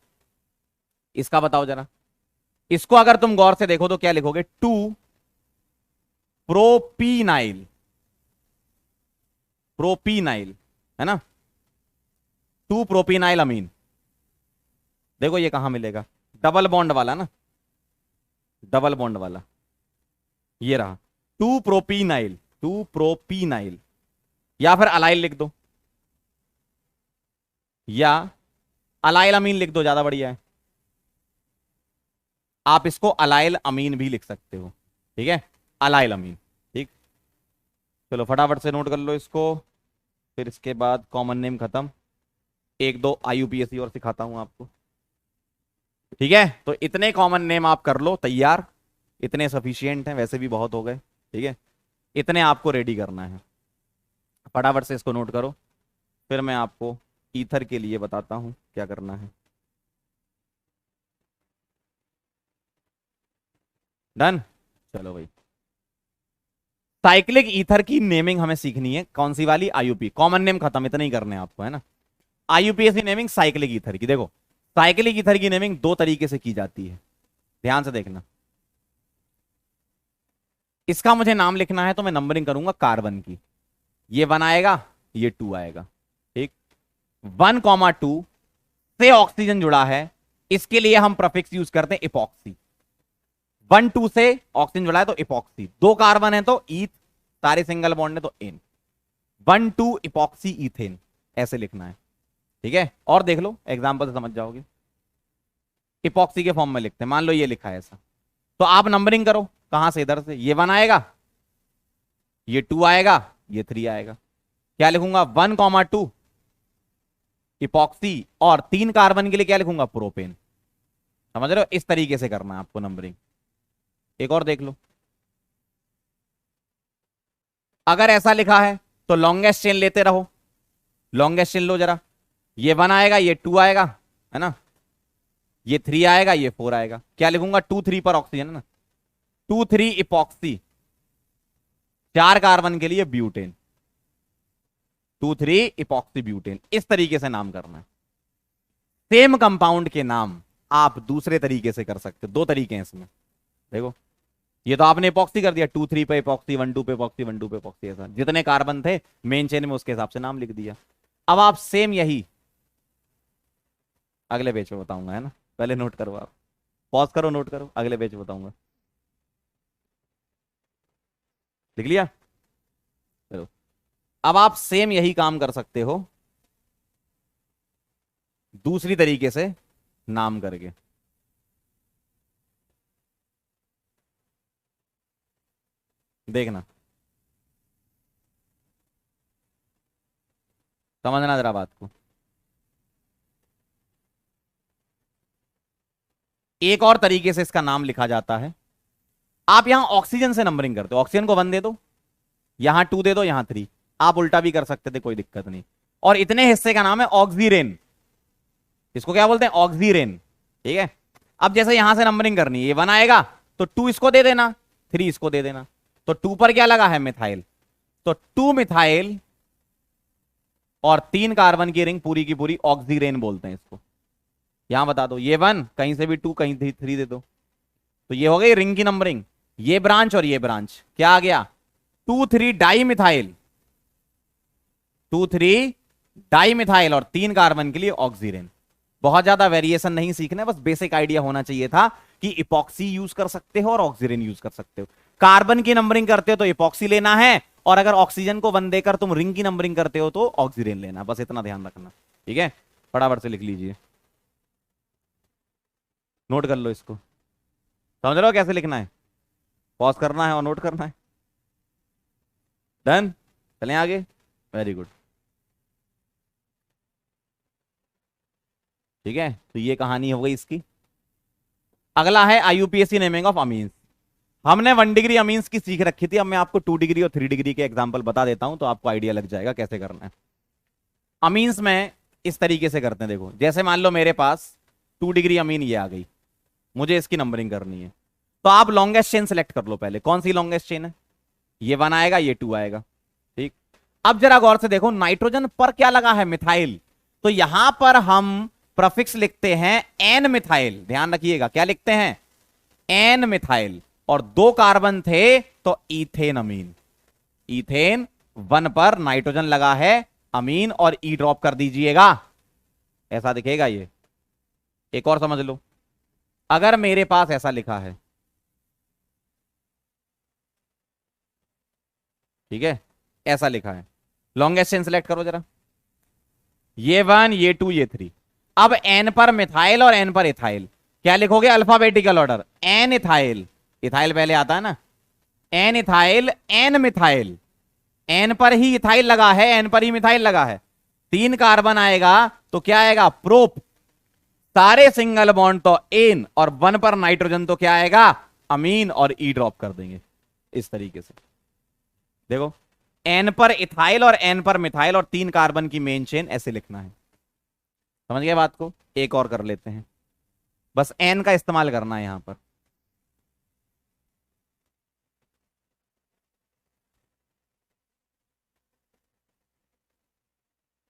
इसका बताओ जरा, इसको अगर तुम गौर से देखो तो क्या लिखोगे? 2 प्रोपीनाइल, प्रोपीनाइल है ना, 2 प्रोपीनाइल अमीन। देखो ये कहां मिलेगा? डबल बॉन्ड वाला ना, डबल बॉन्ड वाला ये रहा, 2 प्रोपीनाइल, 2 प्रोपीनाइल। या फिर अलाइल लिख दो, या अलाइल अमीन लिख दो, ज्यादा बढ़िया है। आप इसको अलाइल अमीन भी लिख सकते हो। ठीक है, अलाइल अमीन। ठीक, चलो फटाफट से नोट कर लो इसको, फिर इसके बाद कॉमन नेम खत्म। 1-2 IUPAC और सिखाता हूं आपको। ठीक है, तो इतने कॉमन नेम आप कर लो तैयार, इतने सफिशियंट हैं, वैसे भी बहुत हो गए। ठीक है, इतने आपको रेडी करना है। फटाफट से इसको नोट करो, फिर मैं आपको ईथर के लिए बताता हूं क्या करना है। डन, चलो भाई। साइक्लिक ईथर की नेमिंग हमें सीखनी है। कौन सी वाली? IUP। कॉमन नेम खत्म, इतना ही करने हैं आपको, है ना। IUPAC नेमिंग साइक्लिक ईथर की। देखो साइक्लिक ईथर की नेमिंग 2 तरीके से की जाती है, ध्यान से देखना। इसका मुझे नाम लिखना है तो मैं नंबरिंग करूंगा कार्बन की। ये 1 आएगा, ये 2 आएगा। ठीक, 1,2 से ऑक्सीजन जुड़ा है, इसके लिए हम प्रफिक्स यूज करते हैं इपॉक्सी। 1,2 से ऑक्सीजन जुड़ा है तो इपॉक्सी। 2 कार्बन है तो ईथ, सारे सिंगल बॉन्ड है तो एन। 1,2 इपॉक्सी इथेन, ऐसे लिखना है। ठीक है, और देख लो एग्जाम्पल से समझ जाओगे। इपॉक्सी के फॉर्म में लिखते हैं, मान लो ये लिखा है ऐसा, तो आप नंबरिंग करो। कहां से? इधर से। ये 1 आएगा, ये 2 आएगा, ये 3 आएगा। क्या लिखूंगा? 1,2 इपॉक्सी, और 3 कार्बन के लिए क्या लिखूंगा? प्रोपेन। समझ रहे हो? इस तरीके से करना है आपको नंबरिंग। एक और देख लो, अगर ऐसा लिखा है तो लॉन्गेस्ट चेन लेते रहो, लॉन्गेस्ट चेन लो जरा। ये 1 आएगा, ये 2 आएगा, है ना, ये 3 आएगा, ये 4 आएगा। क्या लिखूंगा? 2,3 पर ऑक्सीजन, है ना, 2,3 इपॉक्सी। 4 कार्बन के लिए ब्यूटेन, 2,3 इपॉक्सी ब्यूटेन। इस तरीके से नाम करना है। सेम कंपाउंड के नाम आप दूसरे तरीके से कर सकते हो। 2 तरीके हैं इसमें, देखो। ये तो आपने इपॉक्सी कर दिया, 2 3 पे इपॉक्सी, 1 2 पे इपॉक्सी, 1 2 पे इपॉक्सी, ऐसा जितने कार्बन थे मेन चेन में उसके हिसाब से नाम लिख दिया। अब आप सेम यही अगले पेज पे बताऊंगा, है ना, पहले नोट करो आप, पॉज करो, नोट करो, अगले पेज पे बताऊंगा। लिख लिया? चलो, अब आप सेम यही काम कर सकते हो दूसरी तरीके से नाम करके। देखना, समझना जरा बात को। एक और तरीके से इसका नाम लिखा जाता है। आप यहां ऑक्सीजन से नंबरिंग करते हो, ऑक्सीजन को 1 दे दो, यहां 2 दे दो, यहां 3। आप उल्टा भी कर सकते थे, कोई दिक्कत नहीं। और इतने हिस्से का नाम है ऑक्सीरेन। इसको क्या बोलते हैं? ऑक्सीरेन। ठीक है। अब जैसे यहां से नंबरिंग करनी है, ये 1 आएगा तो 2 इसको दे देना, 3 इसको दे देना। तो 2 पर क्या लगा है? मिथाइल। तो 2 मिथाइल और 3 कार्बन की रिंग पूरी की पूरी ऑक्सीरेन बोलते हैं इसको। यहां बता दो, ये 1, कहीं से भी 2, कहीं 3 दे दो। तो ये हो गई रिंग की नंबरिंग। ये ब्रांच और ये ब्रांच क्या आ गया? 2 3 डाई मिथाइल, 2 3 डाई मिथाइल और 3 कार्बन के लिए ऑक्सीरेन। बहुत ज्यादा वेरिएशन नहीं सीखना है, बस बेसिक आइडिया होना चाहिए था कि इपॉक्सी यूज कर सकते हो और ऑक्सीजन यूज कर सकते हो। कार्बन की नंबरिंग करते हो तो इपॉक्सी लेना है, और अगर ऑक्सीजन को 1 देकर तुम रिंग की नंबरिंग करते हो तो ऑक्सीजन लेना, बस इतना ध्यान रखना। ठीक है, फटाफट से लिख लीजिए, नोट कर लो इसको। समझ रहे हो कैसे लिखना है? पॉज करना है और नोट करना है। डन, चलें आगे। Very good. ठीक है, तो ये कहानी हो गई इसकी। अगला है आईयूपीएसी नेमिंग ऑफ अमीन्स। हमने 1 डिग्री अमीन्स की सीख रखी थी, अब मैं आपको 2 डिग्री और 3 डिग्री के एग्जांपल बता देता हूं तो आपको आइडिया लग जाएगा कैसे करना है। अमीन्स में इस तरीके से करते हैं, देखो, जैसे मान लो मेरे पास 2 डिग्री अमीन ये आ गई, मुझे इसकी नंबरिंग करनी है, तो आप लॉन्गेस्ट चेन सेलेक्ट कर लो पहले। कौन सी लॉन्गेस्ट चेन है? ये 1 आएगा, ये 2 आएगा। ठीक। अब जरा गौर से देखो, नाइट्रोजन पर क्या लगा है? मिथाइल। तो यहां पर हम प्रफिक्स लिखते हैं एन मिथाइल, ध्यान रखिएगा, क्या लिखते हैं? N methyl. और 2 कार्बन थे तो इथेन अमीन। इथेन 1 पर नाइट्रोजन लगा है अमीन, और ई ड्रॉप कर दीजिएगा, ऐसा दिखेगा ये। एक और समझ लो, अगर मेरे पास ऐसा लिखा है, ठीक है, ऐसा लिखा है, लॉन्गेस्ट चेन सेलेक्ट करो जरा, ये 1, ये 2, ये 3। अब एन पर मिथाइल और एन पर इथाइल, क्या लिखोगे? Alphabetical order. N ethyl, ethyl पहले आता है ना, N ethyl, N methyl. N पर ही इथाइल लगा है, एन पर ही मिथाइल लगा है। 3 कार्बन आएगा तो क्या आएगा? प्रोप। सारे सिंगल बॉन्ड तो एन, और 1 पर नाइट्रोजन तो क्या आएगा? अमीन, और ई ड्रॉप कर देंगे इस तरीके से। देखो, एन पर इथाइल और एन पर मिथाइल और 3 कार्बन की मेन चेन, ऐसे लिखना है। समझ गए बात को? एक और कर लेते हैं, बस एन का इस्तेमाल करना है यहां पर।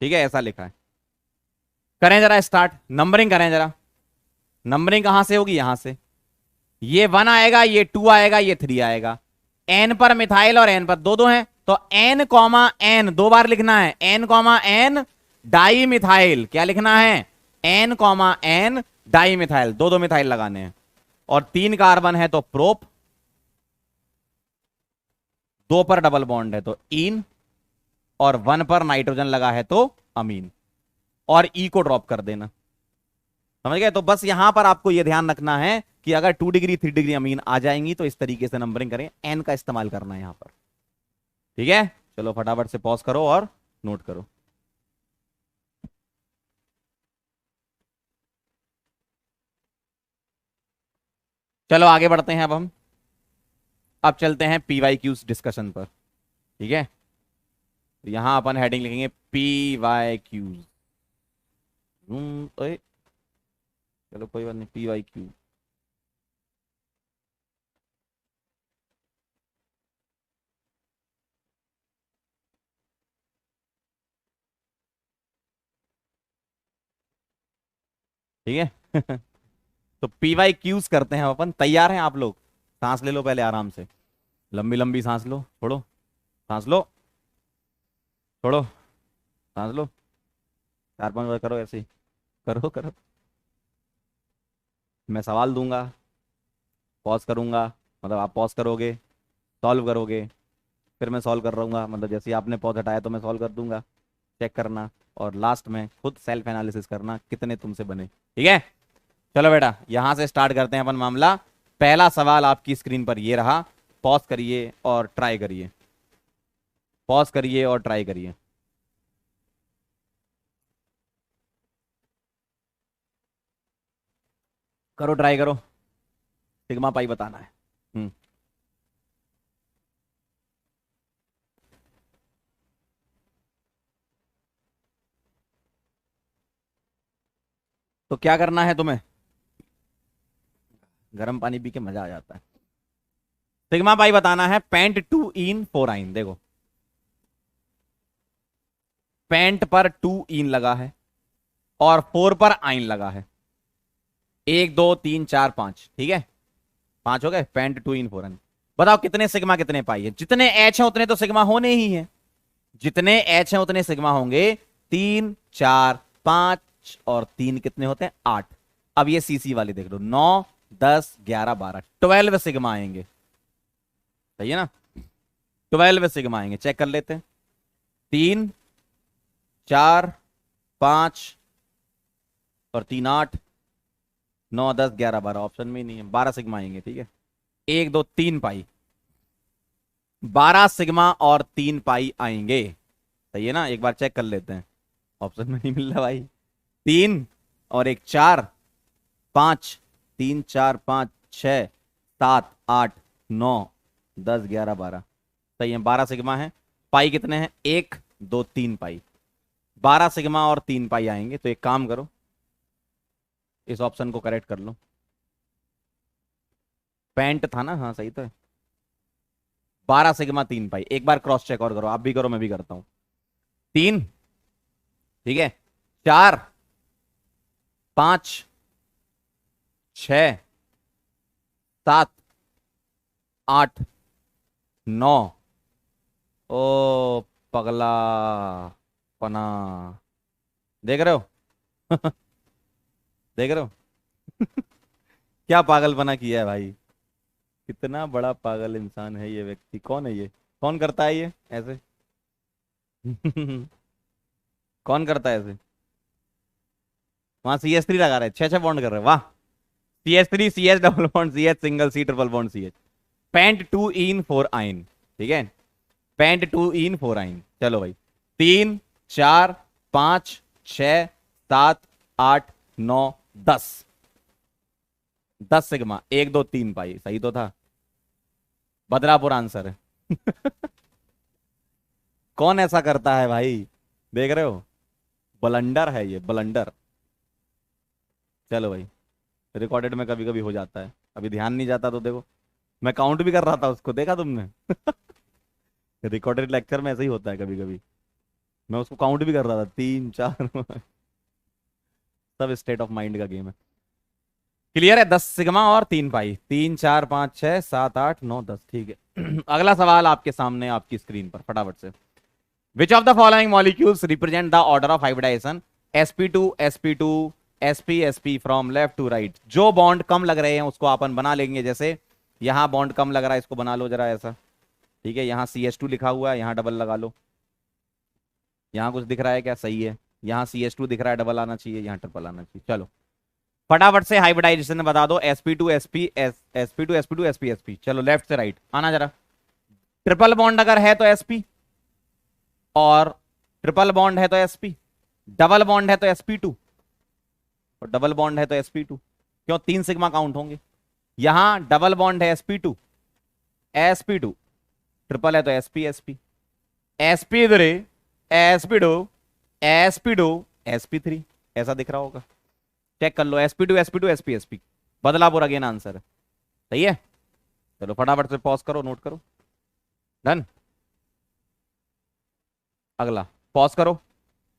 ठीक है, ऐसा लिखा है। करें जरा स्टार्ट, नंबरिंग करें जरा। नंबरिंग कहां से होगी? यहां से। ये 1 आएगा, ये 2 आएगा, ये 3 आएगा। एन पर मिथाइल और एन पर दो दो हैं, तो एन कॉमा एन 2 बार लिखना है। N comma N dimethyl, क्या लिखना है? N comma N dimethyl, 2 methyl लगाने हैं। और 3 कार्बन है तो प्रोप, 2 पर डबल बॉन्ड है तो इन, और 1 पर नाइट्रोजन लगा है तो अमीन, और ई को ड्रॉप कर देना। समझ गए? तो बस यहां पर आपको यह ध्यान रखना है कि अगर 2 डिग्री 3 डिग्री अमीन आ जाएंगी तो इस तरीके से नंबरिंग करें, एन का इस्तेमाल करना है यहां पर। ठीक है, चलो फटाफट से पॉज करो और नोट करो। चलो आगे बढ़ते हैं, अब चलते हैं पीवाई क्यूज डिस्कशन पर। ठीक है, तो यहां अपन हेडिंग लिखेंगे पीवाई क्यूज। चलो कोई बात नहीं, पीवाई क्यू। ठीक है। तो पीवाई क्यूज करते हैं अपन, तैयार हैं आप लोग? सांस ले लो पहले आराम से, लंबी लंबी सांस लो, छोड़ो, सांस लो, छोड़ो, सांस लो, 4-5 बार करो ऐसे ही, करो करो। मैं सवाल दूंगा, पॉज करूंगा, मतलब आप पॉज करोगे, सॉल्व करोगे, फिर मैं सॉल्व कर रहूंगा, मतलब जैसे ही आपने पॉज हटाया तो मैं सॉल्व कर दूंगा, चेक करना, और लास्ट में खुद सेल्फ एनालिसिस करना कितने तुमसे बने। ठीक है, चलो बेटा यहां से स्टार्ट करते हैं अपन मामला। पहला सवाल आपकी स्क्रीन पर ये रहा, पॉज करिए और ट्राई करिए, पॉज करिए और ट्राई करिए। करो, ट्राई करो, सिग्मा पाई बताना है। हम्म। तो क्या करना है तुम्हें, गर्म पानी पी के मजा आ जाता है। सिग्मा पाई बताना है, पेंट टू इन फोर आइन। देखो पेंट पर 2 इन लगा है और 4 पर आइन लगा है, 1 2 3 4 5, ठीक है, 5 हो गए, पेंट 2 इन 4 आइन। बताओ कितने सिग्मा कितने पाई है, जितने एच हैं उतने तो सिग्मा होने ही हैं, जितने एच हैं उतने सिग्मा होंगे, 3 4 5 और 3 कितने होते हैं, 8। अब ये सीसी वाली देख लो, 9 10 11 12, 12 सिग्मा आएंगे, सही है ना, 12 सिग्मा आएंगे, चेक कर लेते हैं। 3 4 5 और 3 8, 9 10 11 12, ऑप्शन में ही नहीं है, 12 सिग्मा आएंगे, ठीक है, 1 2 3 पाई, 12 सिग्मा और 3 पाई आएंगे, सही है ना, एक बार चेक कर लेते हैं, ऑप्शन में नहीं मिल रहा भाई। 3 और 1 4, 5, 3 4 5 6 7 8 9 10 11 12, सही है, 12 सिग्मा है। पाई कितने हैं, 1 2 3 पाई, 12 सिग्मा और 3 पाई आएंगे, तो एक काम करो, इस ऑप्शन को करेक्ट कर लो, पेंट था ना, हाँ सही तो है, 12 सिग्मा 3 पाई, एक बार क्रॉस चेक और करो, आप भी करो मैं भी करता हूं। 3, ठीक है, 4 5 6 7 8 9, ओ पगला पना, देख रहे हो देख रहे हो क्या पागलपना किया है भाई, कितना बड़ा पागल इंसान है ये व्यक्ति, कौन है ये, कौन करता है ये ऐसे कौन करता है ऐसे, वहां CS3 लगा रहे, 6 6 बॉन्ड कर रहे, वाह, CS3 CS double bond CS single C triple bond CH, pent 2 ene 4 yne, ठीक है, पेंट 2 इन 4 आइन। चलो भाई, 3 4 5 6 7 8 9 10, 10 सिग्मा, 1 2 3 पाई, सही तो था, बदलापुर आंसर है कौन ऐसा करता है भाई, देख रहे हो, ब्लंडर है ये, ब्लंडर। चलो भाई, रिकॉर्डेड में कभी कभी हो जाता है, अभी ध्यान नहीं जाता तो देखो, मैं काउंट भी कर रहा था उसको, देखा तुमने रिकॉर्डेड लेक्चर में ऐसे ही होता है कभी कभी, मैं उसको काउंट भी कर रहा था, 3 4 सब स्टेट ऑफ माइंड का गेम है। क्लियर है, 10 सिग्मा और 3 पाई, 3 4 5 6 7 8 9 10, ठीक है अगला सवाल आपके सामने आपकी स्क्रीन पर, फटाफट से, which of the following molecules represent the order of hybridization, sp2 sp2 sp sp from left to right. जो बॉन्ड कम लग रहे हैं उसको अपन बना लेंगे, जैसे यहां बॉन्ड कम लग रहा है, इसको बना लो जरा ऐसा, ठीक है, यहाँ CH2 लिखा हुआ है, यहाँ डबल लगा लो, यहाँ कुछ दिख रहा है क्या, सही है, यहाँ CH2 दिख रहा है, डबल आना चाहिए, यहाँ ट्रिपल आना चाहिए। चलो फटाफट से हाइब्रिडाइजेशन बता दो, sp2 sp sp2 sp2 sp sp, चलो लेफ्ट से राइट आना जरा। ट्रिपल बॉन्ड अगर है तो sp, और ट्रिपल बॉन्ड है तो sp, डबल बॉन्ड है तो sp2, और डबल बॉन्ड है तो sp2, क्यों, 3 सिग्मा काउंट होंगे, यहां डबल बॉन्ड है sp2 sp2, ट्रिपल है तो sp sp, sp इधर sp2 sp2 sp3, ऐसा दिख रहा होगा, चेक कर लो, sp2 sp2 sp sp, Badlapur again answer है, सही है। चलो फटाफट से पॉज करो, नोट करो, डन। अगला पॉज करो,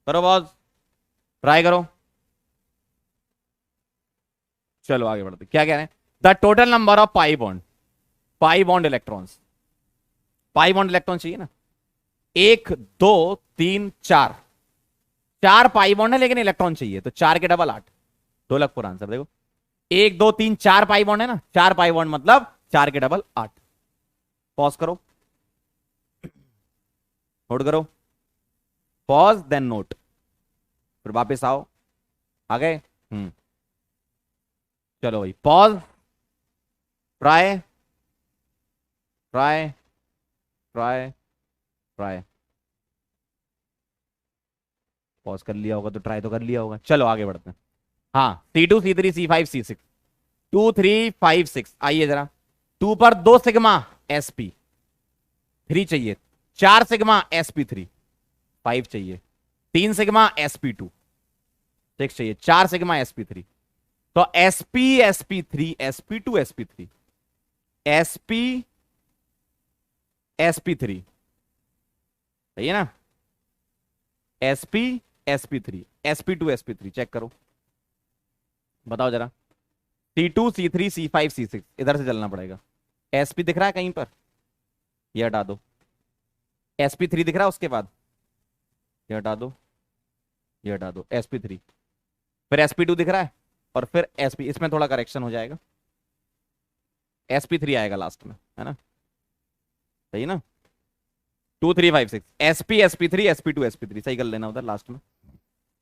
करो पॉज, ट्राई करो, चलो आगे बढ़ते, क्या कह रहे हैं, the total number of pi bond, pi bond electrons, pi bond electron चाहिए ना, 1 2 3 4, 4 पाई बॉन्ड है लेकिन इलेक्ट्रॉन चाहिए, तो 4 के डबल 8। ढोलकपुर आंसर देखो, 1 2 3 4 पाई बॉन्ड है ना, 4 पाई बॉन्ड मतलब 4 के डबल 8। पॉज करो, नोट करो, पॉज देन नोट, फिर वापस आओ, आ गए। चलो भाई, pause, try try try try, pause कर लिया होगा तो ट्राई तो कर लिया होगा। चलो आगे बढ़ते हैं। हाँ, C2 C3 C5 C6, 2 3 5 6, आइए जरा। 2 पर 2 सिग्मा sp3 चाहिए, 4 सिग्मा sp3, 5 चाहिए, 3 सिग्मा sp2, 6 चाहिए, 4 सिग्मा sp3। तो sp sp3 sp2 sp3 sp sp3, सही है ना, sp sp3 sp2 sp3, check करो, बताओ जरा। C2 C3 C5 C6, इधर से चलना पड़ेगा। sp दिख रहा है कहीं पर, ये हटा दो। sp3 दिख रहा है उसके बाद, ये हटा दो, ये हटा दो, sp3, फिर sp2 दिख रहा है, और फिर sp, इसमें थोड़ा करेक्शन हो जाएगा, sp3 आएगा लास्ट में, है ना, सही ना। 2 3 5 6 sp sp3 sp2 sp3, सही कर लेना उधर लास्ट में,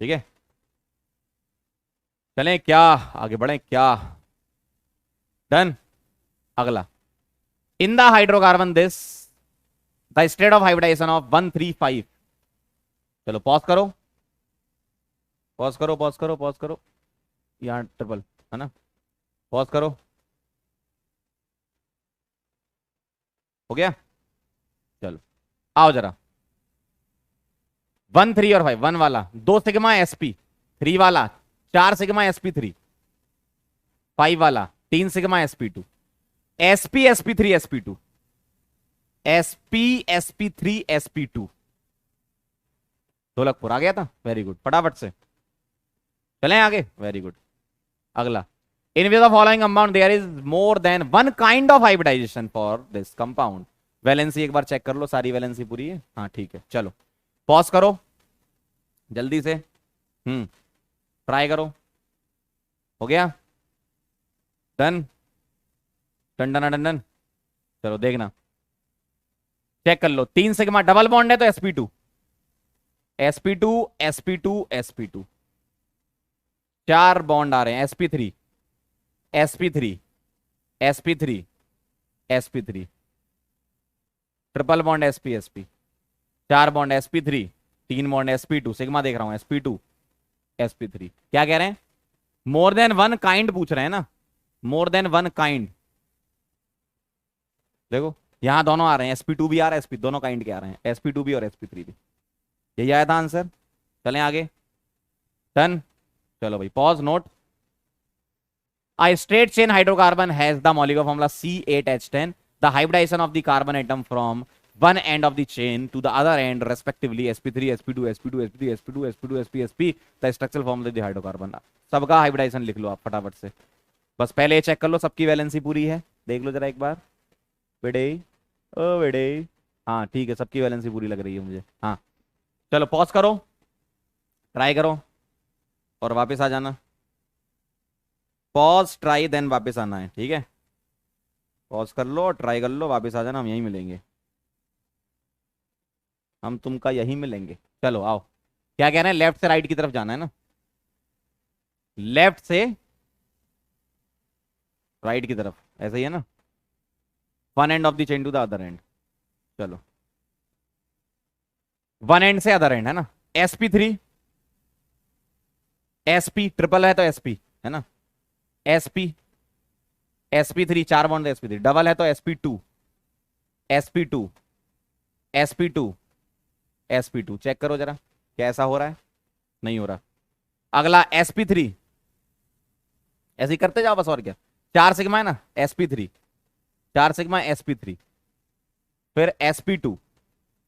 ठीक है। चलें क्या, आगे बढ़े क्या, डन। अगला, in the hydrocarbon this the state of hybridization of 1 3 5। चलो पॉज करो, पॉज करो, पॉज करो, पॉज करो, यहाँ ट्रिपल है ना, पॉज करो, हो गया। चलो आओ जरा, 1 3 और 5, 1 वाला 2 सिग्मा sp, 3 वाला 4 सिग्मा sp3, 5 वाला 3 sigma sp2, sp sp3 sp2 sp sp3 sp2। Dholakpur आ गया था, वेरी गुड, फटाफट से चलें आगे, वेरी गुड। अगला, in which the following compound there is more than one kind of hybridization for this compound. Valency एक बार चेक कर लो, सारी वैलेंसी पूरी है, हाँ ठीक है। चलो पॉज करो जल्दी से, ट्राई करो, हो गया, done done done done done. चलो देखना, चेक कर लो, 3 सिग्मा डबल बॉन्ड है तो sp2 sp2 sp2 sp2, 4 bond आ रहे हैं, sp3 sp3 sp3 sp3, triple bond sp sp, 4 bond sp3, 3 bond sp2, sigma देख रहा हूं sp2 sp3। क्या कह रहे हैं, मोर देन वन काइंड पूछ रहे हैं ना, मोर देन वन काइंड। देखो यहां दोनों आ रहे हैं, sp2 भी आ रहा है, sp दोनों काइंड के आ रहे हैं, sp2 भी और sp3 भी। यही आया था आंसर, चलें आगे, डन। चलो भाई pause, note. A straight chain hydrocarbon has the molecular formula C8H10. The hybridization of the carbon atom from one end of the chain to the other end respectively sp3 sp2 sp2 sp3 sp2 sp2 sp sp, the structural formula of the hydrocarbon। सबका hybridisation लिख लो आप फटाफट से, बस पहले ये check कर लो सबकी वैलेंसी पूरी है, देख लो जरा एक बार, बेटे ओ बेटे, हाँ ठीक है, सबकी वैलेंसी पूरी लग रही है मुझे, हाँ। चलो पॉज करो, ट्राई करो और वापस आ जाना, पॉज ट्राई देन वापस आना है, ठीक है। पॉज कर लो, ट्राई कर लो, वापस आ जाना, हम यहीं मिलेंगे, हम तुमका यहीं मिलेंगे। चलो आओ, क्या कह रहे हैं, लेफ्ट से राइट की तरफ जाना है ना, लेफ्ट से राइट की तरफ, ऐसा ही है ना, one end of the chain to the other end. चलो वन एंड से अदर एंड है ना, sp3 sp, ट्रिपल है तो sp है ना, sp sp3, 4 bond sp3, double है तो sp2 sp2 sp2 sp2। Check करो जरा कैसा हो रहा है, नहीं हो रहा। अगला sp3, ऐसे ही करते जाओ बस, और क्या, 4 सिग्मा है ना sp3, 4 सिग्मा sp3, फिर sp2,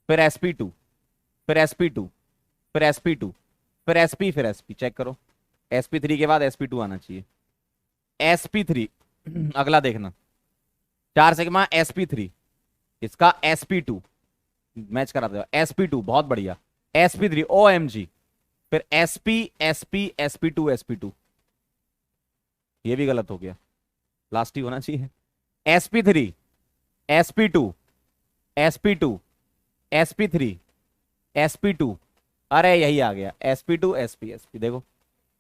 फिर sp2, फिर sp2, फिर sp2, फिर sp, फिर sp। चेक करो, sp3 के बाद sp2 आना चाहिए, sp3। अगला देखना, 4 सिग्मा sp3, इसका sp2 मैच करा दो, sp2 बहुत बढ़िया, sp3 OMG, फिर sp sp sp2 sp2, ये भी गलत हो गया, लास्ट ही होना चाहिए, sp3 sp2 sp2 sp3 sp2, अरे यही आ गया sp2 sp sp, देखो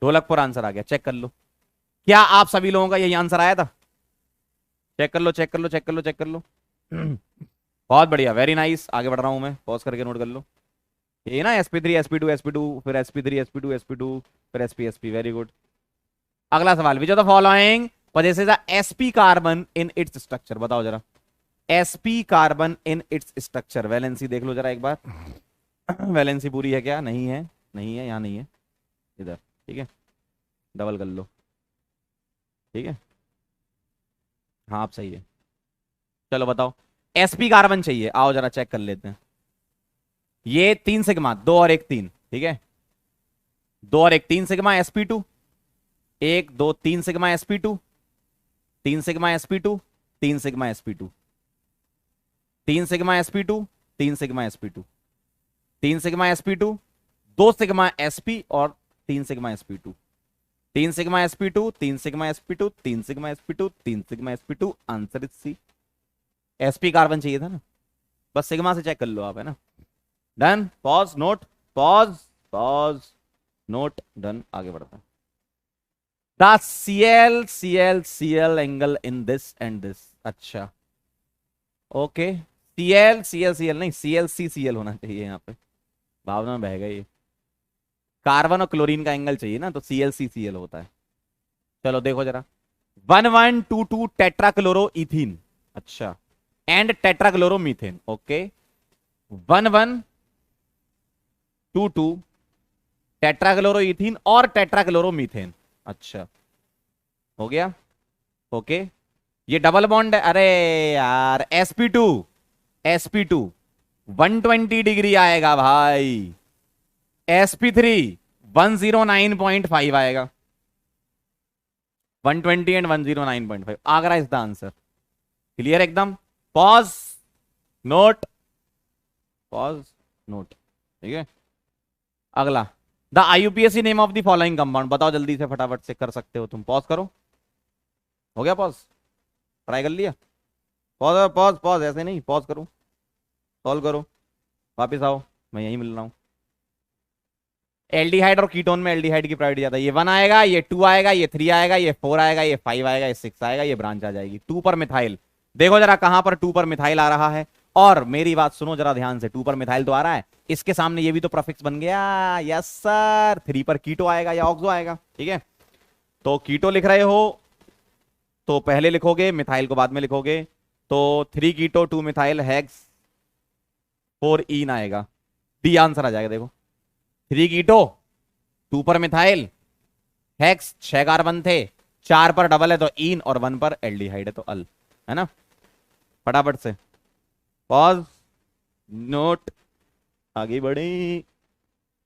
ढोलकपुर आंसर आ गया, चेक कर लो। क्या आप सभी लोगों का यही आंसर आया था? चेक कर लो चेक कर लो चेक कर लो चेक कर लो। बहुत बढ़िया, वेरी नाइस। आगे बढ़ रहा हूं मैं, पॉज करके नोट कर लो। ये ना sp3 sp2 sp2 फिर sp3 sp2 sp2 फिर sp sp, वेरी गुड। अगला सवाल, विच of the following possesses a sp carbon in its structure, बताओ जरा, sp carbon in its structure, valency देख लो जरा एक बार। वैलेंसी पूरी है क्या? नहीं है, नहीं है, यहां नहीं है, इधर, ठीक है, डबल कर लो, ठीक है, हाँ आप सही है। चलो बताओ, sp कार्बन चाहिए, आओ जरा चेक कर लेते हैं। ये 3 सिग्मा, 2 और 1 3, ठीक है, 2 और 1 3 sigma sp2, 1 2 3 sigma sp2, 3 sigma sp2, 3 sigma sp2, 3 sigma sp2, 3 sigma sp2, 3 sigma sp2, 2 sigma sp और 3 sigma sp2, 3 sigma sp2, 3 sigma sp2, 3 sigma sp2, 3 sigma sp2, answer is C. sp carbon चाहिए था ना, बस sigma से check कर लो आप, है ना। Done, pause note, pause pause note, done, आगे बढ़ता है। The Cl Cl Cl angle in this and this, अच्छा ओके, Cl Cl Cl नहीं, ClC Cl होना चाहिए यहाँ पे, भावना में बह गई। कार्बन और क्लोरीन का एंगल चाहिए ना, तो ClC Cl होता है। चलो देखो जरा, 1122 टेट्राक्लोरो इथीन, अच्छा, एंड टेट्राक्लोरो मीथेन, ओके, 1122 टेट्राक्लोरो इथीन और टेट्राक्लोरो मीथेन, अच्छा हो गया, ओके। ये डबल बॉन्ड है, अरे यार sp2 sp2 120 डिग्री आएगा भाई, sp3 109.5 आएगा, 120 and 109.5, Agra is the answer. Clear एकदम, पॉज नोट, पॉज नोट, ठीक है। अगला, the IUPAC name of the following compound, बताओ जल्दी से, फटाफट से कर सकते हो तुम, पॉज करो, हो गया पॉज, ट्राई कर लिया, पॉज पॉज पॉज, ऐसे नहीं, पॉज करो, सॉल्व करो, वापस आओ, मैं यहीं मिल रहा हूं। एल्डिहाइड और कीटोन में एल्डिहाइड की प्रायोरिटी ज्यादा है, ये 1 आएगा, ये 2 आएगा, ये 3 आएगा, ये 4 आएगा, ये 5 आएगा, ये 6 आएगा, ये ब्रांच आ जाएगी 2 पर मिथाइल। देखो जरा कहां पर 2 पर मिथाइल आ रहा है, और मेरी बात सुनो जरा ध्यान से, 2 पर मिथाइल तो आ रहा है, इसके सामने ये भी तो प्रीफिक्स बन गया, यस सर, 3 पर कीटो आएगा या ऑक्सो आएगा, ठीक है। तो कीटो लिख रहे हो तो पहले लिखोगे, मिथाइल को बाद में लिखोगे, तो 3 कीटो 2 मिथाइल हेक्स 4 ईन आएगा, डी आंसर आ जाएगा। देखो 3 कीटो 2 पर मिथाइल हेक्स 6 कार्बन थे, 4 पर डबल है तो ईन, और 1 पर एल्डिहाइड है तो अल, है ना। फटाफट से पॉज नोट, आगे बढ़े,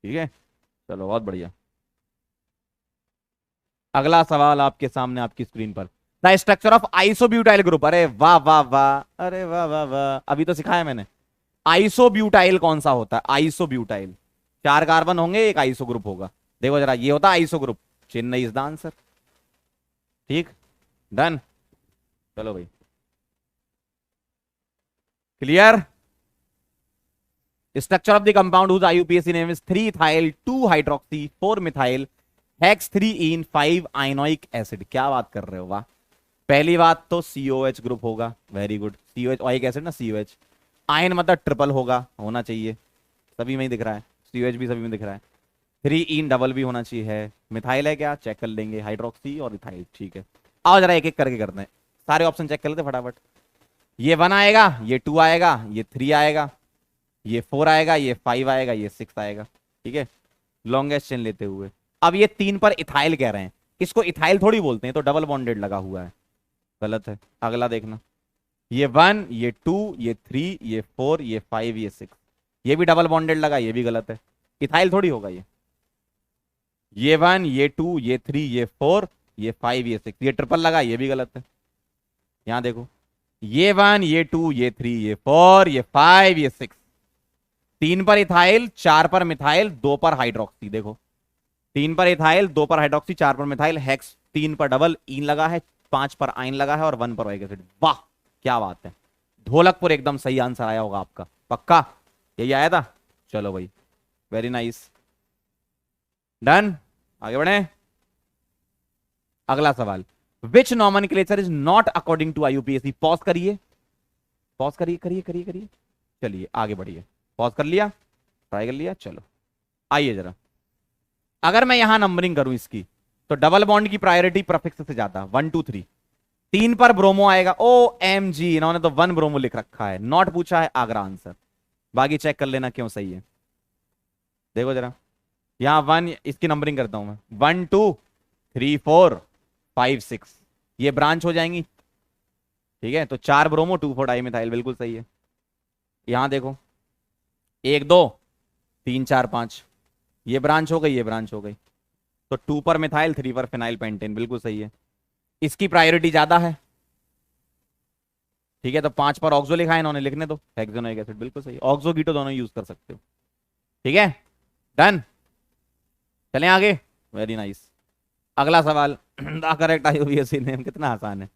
ठीक है, चलो बहुत बढ़िया। अगला सवाल आपके सामने आपकी स्क्रीन पर, the structure of isobutyl group, अरे वाह वाह वाह, अरे वाह वाह वाह, अभी तो सिखाया मैंने। आइसोब्यूटाइल कौन सा होता है? आइसोब्यूटाइल 4 कार्बन होंगे, एक आइसो ग्रुप होगा, देखो जरा, ये होता है iso group, Chennai is the answer, ठीक, डन। चलो भाई, clear. Structure of the compound whose IUPAC name is 3 ethyl 2 hydroxy 4 methyl hex 3 en 5 ynoic acid, क्या बात कर रहे हो, वाह। पहली बात तो COH ग्रुप होगा, वेरी गुड, COH ऑइक एसिड ना, COH, आयन मतलब ट्रिपल होगा, होना चाहिए, सभी में ही दिख रहा है, COH भी सभी में दिख रहा है, 3 इन डबल भी होना चाहिए है, मिथाइल है क्या, चेक कर लेंगे, हाइड्रोक्सी और इथाइल, ठीक है। आओ जरा एक एक करके करते हैं, सारे ऑप्शन चेक कर लेते फटाफट। ये 1 आएगा, ये 2 आएगा, ये 3 आएगा, ये 4 आएगा, ये 5 आएगा, ये 6 आएगा, ठीक है, लॉन्गेस्ट चेन लेते हुए। अब ये 3 पर इथाइल कह रहे हैं, इसको इथाइल थोड़ी बोलते हैं, तो डबल बॉन्डेड लगा हुआ है, गलत है। अगला देखना, ये 1, ये 2, ये 3, ये 4, ये 5, ये 6, ये भी डबल बॉन्डेड लगा, ये भी गलत है, इथाइल थोड़ी होगा ये 1, ये 2, ये 3, ये 4, ये 5, ये 6, ये ट्रिपल लगा, ये भी गलत है। यहां देखो, ये 1, ये 2, ये 3, ये 4, ये 5, ये 6। 3 पर इथाइल, 4 पर मिथाइल, 2 पर हाइड्रोक्सी। देखो 3 पर इथाइल, 2 पर हाइड्रोक्सी, 4 पर मिथाइल, हेक्स 3 पर डबल ईन लगा है, 5 पर आइन लगा है और 1 पर ओरिक एसिड। वाह क्या बात है, ढोलकपुर एकदम सही आंसर आया होगा आपका, पक्का यही आया था। चलो भाई, वेरी नाइस, डन, आगे बढ़े। अगला सवाल, which nomenclature is not according to IUPAC. Pause करिए, पॉज करिए, करिए करिए करिए, चलिए आगे बढ़िए। पॉज कर लिया, ट्राई कर लिया, चलो आइए जरा। अगर मैं यहां नंबरिंग करूं इसकी, तो डबल बॉन्ड की प्रायोरिटी प्रीफिक्स से ज्यादा, 1 2 3। 3 पर ब्रोमो आएगा, ओ एम जी, इन्होंने तो 1 ब्रोमो लिख रखा है, नॉट पूछा है, आगरा आंसर। बाकी चेक कर लेना क्यों सही है, देखो जरा। यहां 1, इसकी नंबरिंग करता हूं मैं, 1 2 3 4 5 6, ये ब्रांच हो जाएंगी। ठीक है, तो 4 ब्रोमो 2 4 डाई मिथाइल, बिल्कुल सही है। यहां देखो 1 2 3 4 5, ये ब्रांच हो गई, ये ब्रांच हो गई। तो 2 पर मिथाइल, 3 पर फिनाइल पेंटेन, बिल्कुल सही है। इसकी प्रायोरिटी ज्यादा है। ठीक है, तो 5 पर ऑक्सो लिखा है इन्होंने, लिखने दो, हेक्सेनोइक एसिड, बिल्कुल सही। ऑक्सो कीटो दोनों यूज कर सकते हो। ठीक है, डन, चलें आगे, वेरी नाइस। अगला सवाल, द करेक्ट आईयूपीएसी नेम, कितना आसान है।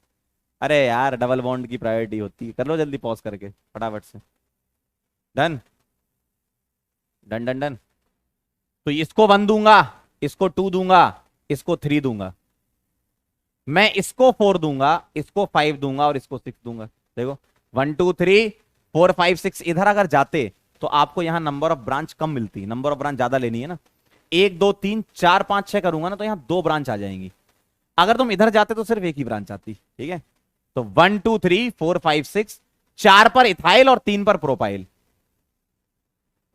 अरे यार डबल बॉन्ड की प्रायोरिटी होती है, कर लो जल्दी पॉज करके फटाफट से। Done done done done. तो इसको 1 दूंगा, इसको 2 दूंगा, इसको 3 दूंगा, मैं इसको 4 दूंगा, इसको 5 दूंगा और इसको 6 दूंगा। देखो 1 2 3 4 5 6, इधर अगर जाते तो आपको यहां नंबर ऑफ ब्रांच कम मिलती, नंबर ऑफ ब्रांच ज्यादा लेनी है ना। 1 2 3 4 5 6 करूंगा ना, तो यहां 2 ब्रांच आ जाएंगी। अगर तुम इधर जाते तो सिर्फ एक ही ब्रांच आती। ठीक है, तो 1 2 3 4 5 6, 4 पर इथाइल और 3 पर प्रोपाइल।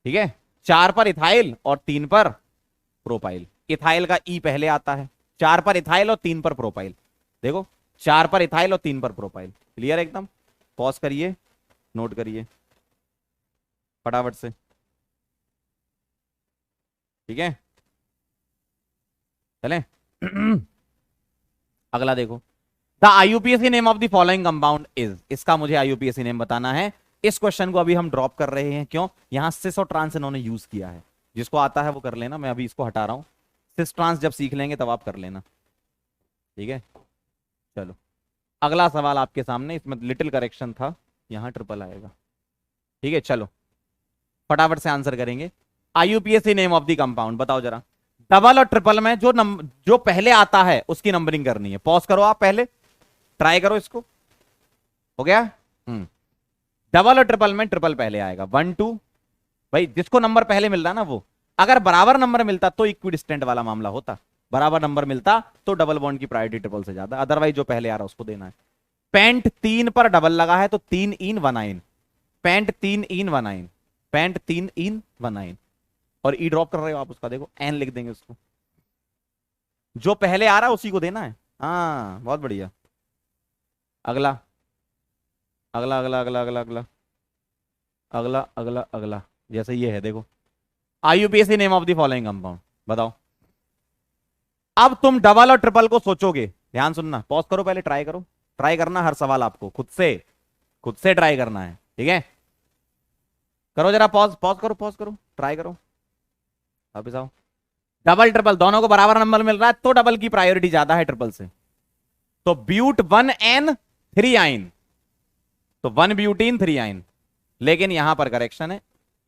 ठीक है, 4 पर इथाइल और 3 पर प्रोपाइल, इथाइल का ई पहले आता है। 4 पर इथाइल और 3 पर प्रोपाइल, देखो 4 पर इथाइल और 3 पर प्रोपाइल, क्लियर एकदम। पॉज करिए, नोट करिए फटाफट से। ठीक है, चलें। अगला देखो, the IUPAC name of the following compound is. इसका मुझे आईयूपीएसी नेम बताना है। इस क्वेश्चन को अभी हम ड्रॉप कर रहे हैं, क्यों, यहां सिस और ट्रांस इन्होंने यूज किया है। जिसको आता है वो कर लेना, मैं अभी इसको हटा रहा हूं। सिस ट्रांस जब सीख लेंगे तब आप कर लेना। ठीक है, चलो अगला सवाल आपके सामने, इसमें लिटिल करेक्शन था, यहां ट्रिपल आएगा। ठीक है, चलो फटाफट से आंसर करेंगे। IUPAC name of the compound बताओ जरा। डबल और ट्रिपल में जो पहले आता है उसकी नंबरिंग करनी है। पॉज करो आप, पहले ट्राई करो इसको, हो गया। डबल और ट्रिपल में ट्रिपल पहले आएगा, 1 2, भाई जिसको नंबर पहले मिल रहा ना वो, अगर बराबर नंबर मिलता तो इक्विडिस्टेंट वाला मामला होता, बराबर नंबर मिलता तो डबल बॉन्ड की प्रायोरिटी ट्रिपल से ज्यादा, अदरवाइज जो पहले आ रहा है उसको देना है। पेंट 3 पर डबल लगा है तो 3 इन 1 आइन, पेंट 3 इन 1 आइन, पेंट 3 इन 1 आइन। और ई ड्रॉप कर रहे हो आप उसका, देखो एन लिख देंगे उसको, जो पहले आ रहा है उसी को देना है। हाँ बहुत बढ़िया। अगला अगला अगला अगला अगला अगला अगला अगला अगला, जैसे ये है देखो, IUPAC name of the following compound बताओ। अब तुम डबल और ट्रिपल को सोचोगे, ध्यान सुनना, पॉज करो पहले, ट्राई करो, ट्राई करना हर सवाल आपको खुद से ट्राई करना है। ठीक है, करो जरा पॉज, पॉज करो, पॉज करो, ट्राई करो, वापिस आओ। डबल ट्रिपल दोनों को बराबर नंबर मिल रहा है तो डबल की प्रायोरिटी ज्यादा है ट्रिपल से। तो ब्यूट 1 एन 3 आइन, तो 1 ब्यूटीन 3 आइन, लेकिन यहां पर करेक्शन है,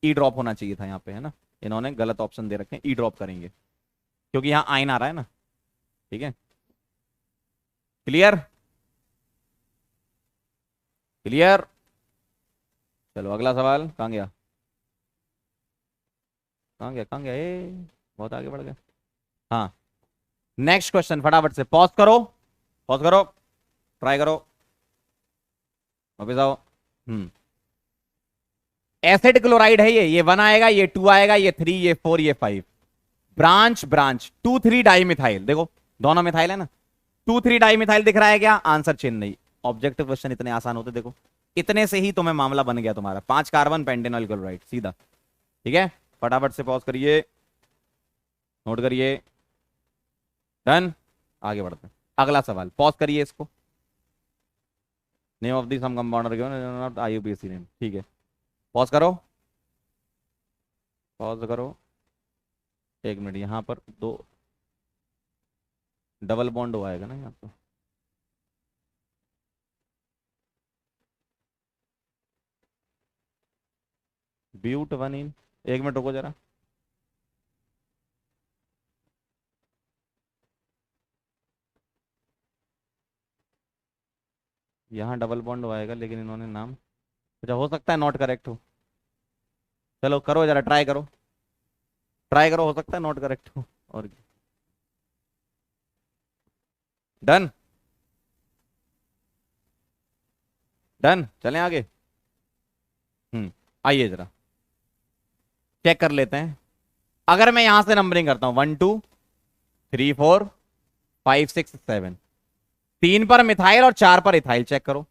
ई ड्रॉप होना चाहिए था यहां पे, है ना, इन्होंने गलत ऑप्शन दे रखे हैं, ई ड्रॉप करेंगे क्योंकि यहां आइन आ रहा है ना। ठीक है, क्लियर क्लियर। चलो अगला सवाल, कहां गया कहां गया कहां गया, बहुत आगे बढ़ गया। हाँ, नेक्स्ट क्वेश्चन फटाफट से, पॉज करो, पॉज करो, ट्राई करो, वापिस आओ। एसिड क्लोराइड है ये 1 आएगा, ये 2 आएगा, ये 3, ये 4, ये 5, ब्रांच ब्रांच 2 3 डाई मिथाइल, देखो दोनों मिथाइल है ना, 2 3 डाई मिथाइल दिख रहा है क्या, आंसर चिन्ह नहीं। ऑब्जेक्टिव क्वेश्चन इतने आसान होते, देखो इतने से ही तुम्हें मामला बन गया तुम्हारा, 5 कार्बन पेंटेनॉल क्लोराइड सीधा। ठीक है, फटाफट से पॉज करिए, नोट करिए, डन, आगे बढ़ते हैं। अगला सवाल, पॉज करिए इसको, name of the some compounder given not IUPAC name. ठीक है, पॉज करो, पॉज करो, एक मिनट। यहाँ पर दो डबल बॉन्ड हो आएगा ना यहाँ पर। ब्यूट वन इन, एक मिनट रुको जरा। यहाँ डबल बॉन्ड हो आएगा, लेकिन इन्होंने नाम, अच्छा हो सकता है नॉट करेक्ट हो। चलो करो जरा, ट्राई करो, ट्राई करो, हो सकता है नॉट करेक्ट हो। और डन, डन, चलें आगे। आइए जरा चेक कर लेते हैं। अगर मैं यहां से नंबरिंग करता हूं 1 2 3 4 5 6 7, 3 पर मिथाइल और 4 पर इथाइल, चेक करो।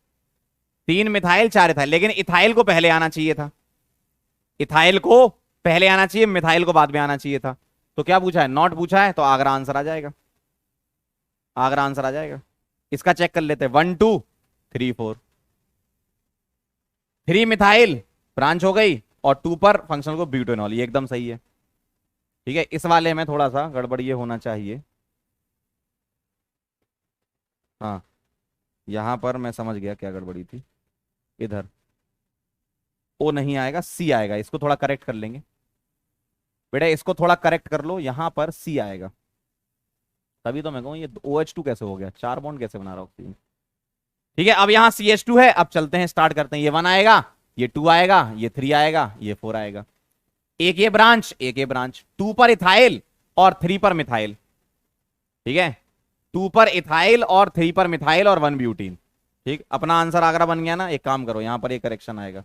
3 मिथाइल 4 इथाइल, लेकिन इथाइल को पहले आना चाहिए था, इथाइल को पहले आना चाहिए, मिथाइल को बाद में आना चाहिए था। तो क्या पूछा है, नॉट पूछा है, तो आगरा आंसर आ जाएगा, आगरा आंसर आ जाएगा। इसका चेक कर लेते हैं, 1 2 3 4, 3 मिथाइल ब्रांच हो गई, और 2 पर फंक्शनल को ब्यूटेनॉल, ये एकदम सही है। ठीक है, इस वाले में थोड़ा सा गड़बड़ ये होना चाहिए। हाँ, यहां पर मैं समझ गया क्या गड़बड़ी थी। इधर ओ नहीं आएगा, सी आएगा, इसको थोड़ा करेक्ट कर लेंगे बेटा, इसको थोड़ा करेक्ट कर लो, यहां पर सी आएगा। तभी तो मैं कहूँ ये OH2 कैसे हो गया, 4 बॉन्ड कैसे बना रहा ऑक्सीजन। ठीक है, अब यहां CH2 है, अब चलते हैं, स्टार्ट करते हैं। ये 1 आएगा, ये 2 आएगा, ये 3 आएगा, ये 4 आएगा। एक ये ब्रांच, एक ये ब्रांच, 2 पर इथाइल और 3 पर मिथाइल। ठीक है, 2 पर इथाइल और 3 पर मिथाइल और 1 ब्यूटीन। ठीक, अपना आंसर आगरा बन गया ना। एक काम करो, यहां पर एक करेक्शन आएगा,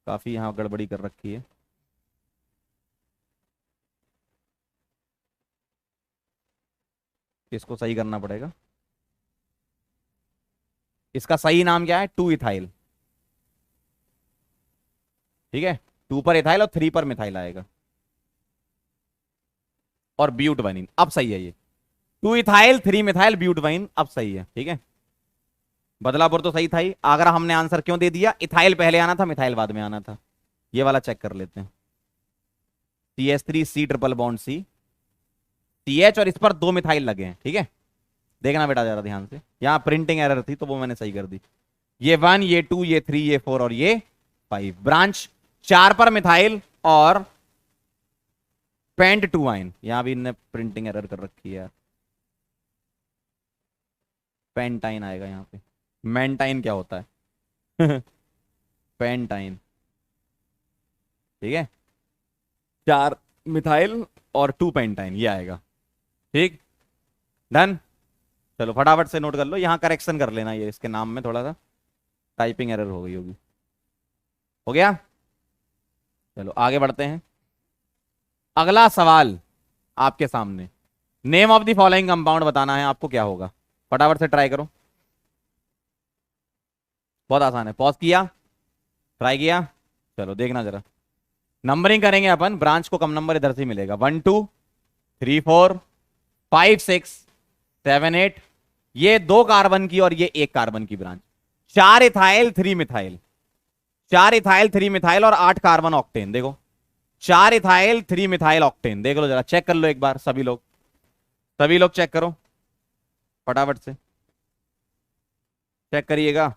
काफी यहां गड़बड़ी कर रखी है। इसको सही करना पड़ेगा। इसका सही नाम क्या है, 2 इथाइल। ठीक है, 2 पर इथाइल और 3 पर मिथाइल आएगा, और ब्यूट वनीन, अब सही है ये। 2 इथाइल 3 मिथाइल ब्यूट वनीन, अब सही है। ठीक है, बदलापुर तो सही था ही। आगरा हमने आंसर क्यों दे दिया, इथाइल पहले आना था, मिथाइल बाद में आना था। ये वाला चेक कर लेते हैं। CH3 C triple bond C, CH, और इस पर 2 मिथाइल लगे हैं। ठीक है, देखना बेटा जरा ध्यान से, यहां प्रिंटिंग एरर थी तो वो मैंने सही कर दी। ये 1, ये 2, ये 3, ये 4 और ये 5 ब्रांच, 4 पर मिथाइल और पेंट 2 आइन। यहां भी इनने प्रिंटिंग एरर कर रखी है यार, पेंटाइन आएगा यहाँ पे। मेंटाइन क्या होता है पेंटाइन। ठीक है, 4 मिथाइल और 2 पेंटाइन, ये आएगा। ठीक, डन। चलो फटाफट से नोट कर लो, यहां करेक्शन कर लेना, ये इसके नाम में थोड़ा सा टाइपिंग एरर हो गई होगी। हो गया, चलो आगे बढ़ते हैं। अगला सवाल आपके सामने, name of the following compound बताना है आपको, क्या होगा, फटाफट से ट्राई करो। बहुत आसान है, पॉज किया, ट्राई किया, चलो देखना जरा। नंबरिंग करेंगे अपन, ब्रांच को कम नंबर इधर से मिलेगा, 1 2 3 4 5 6 7 8, ये 2 कार्बन की और ये 1 कार्बन की branch. 4 ethyl 3 methyl, 4 ethyl 3 methyl और 8 कार्बन ऑक्टेन। देखो 4 इथाइल 3 मिथाइल ऑक्टेन, देख लो जरा, चेक कर लो एक बार, सभी लोग, सभी लोग चेक करो फटाफट से, चेक करिएगा।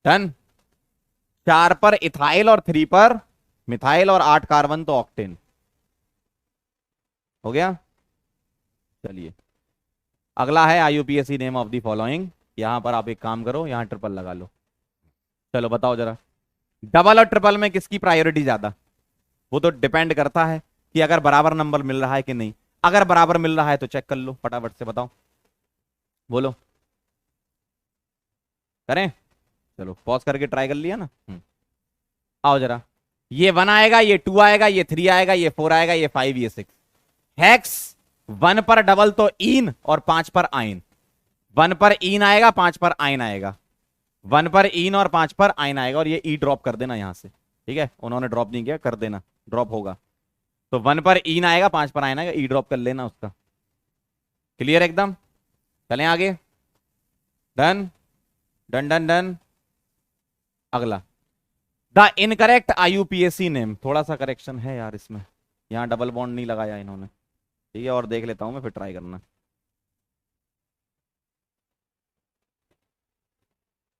डन, 4 पर इथाइल और 3 पर मिथाइल और 8 कार्बन तो ऑक्टेन। हो गया, चलिए अगला है IUPAC name of the following. यहां पर आप एक काम करो, यहां ट्रिपल लगा लो। चलो बताओ जरा, डबल और ट्रिपल में किसकी प्रायोरिटी ज्यादा। वो तो डिपेंड करता है कि अगर बराबर नंबर मिल रहा है कि नहीं। अगर बराबर मिल रहा है तो चेक कर लो, फटाफट से बताओ, बोलो, करें। चलो पॉज करके ट्राई कर लिया ना। आओ जरा, ये 1 आएगा, ये 2 आएगा, ये 3 आएगा, ये 4 आएगा, ये 5, ये 6। हेक्स 1 पर डबल तो इन, और 5 पर आइन। 1 पर इन आएगा, 5 पर आइन आएगा, 1 पर इन और 5 पर आइन आएगा, और ये ई ड्रॉप कर देना यहां से। ठीक है, उन्होंने ड्रॉप नहीं किया, कर देना, ड्रॉप होगा। तो 1 पर इन आएगा, 5 पर आइन आएगा, ई ड्रॉप कर लेना उसका। क्लियर एकदम, चलें आगे। Done done done done. अगला, द इनकरेक्ट आईयूपीएसी नेम। थोड़ा सा करेक्शन है यार इसमें, यहाँ डबल बॉन्ड नहीं लगाया इन्होंने। ठीक है, और देख लेता हूं मैं, फिर ट्राई करना।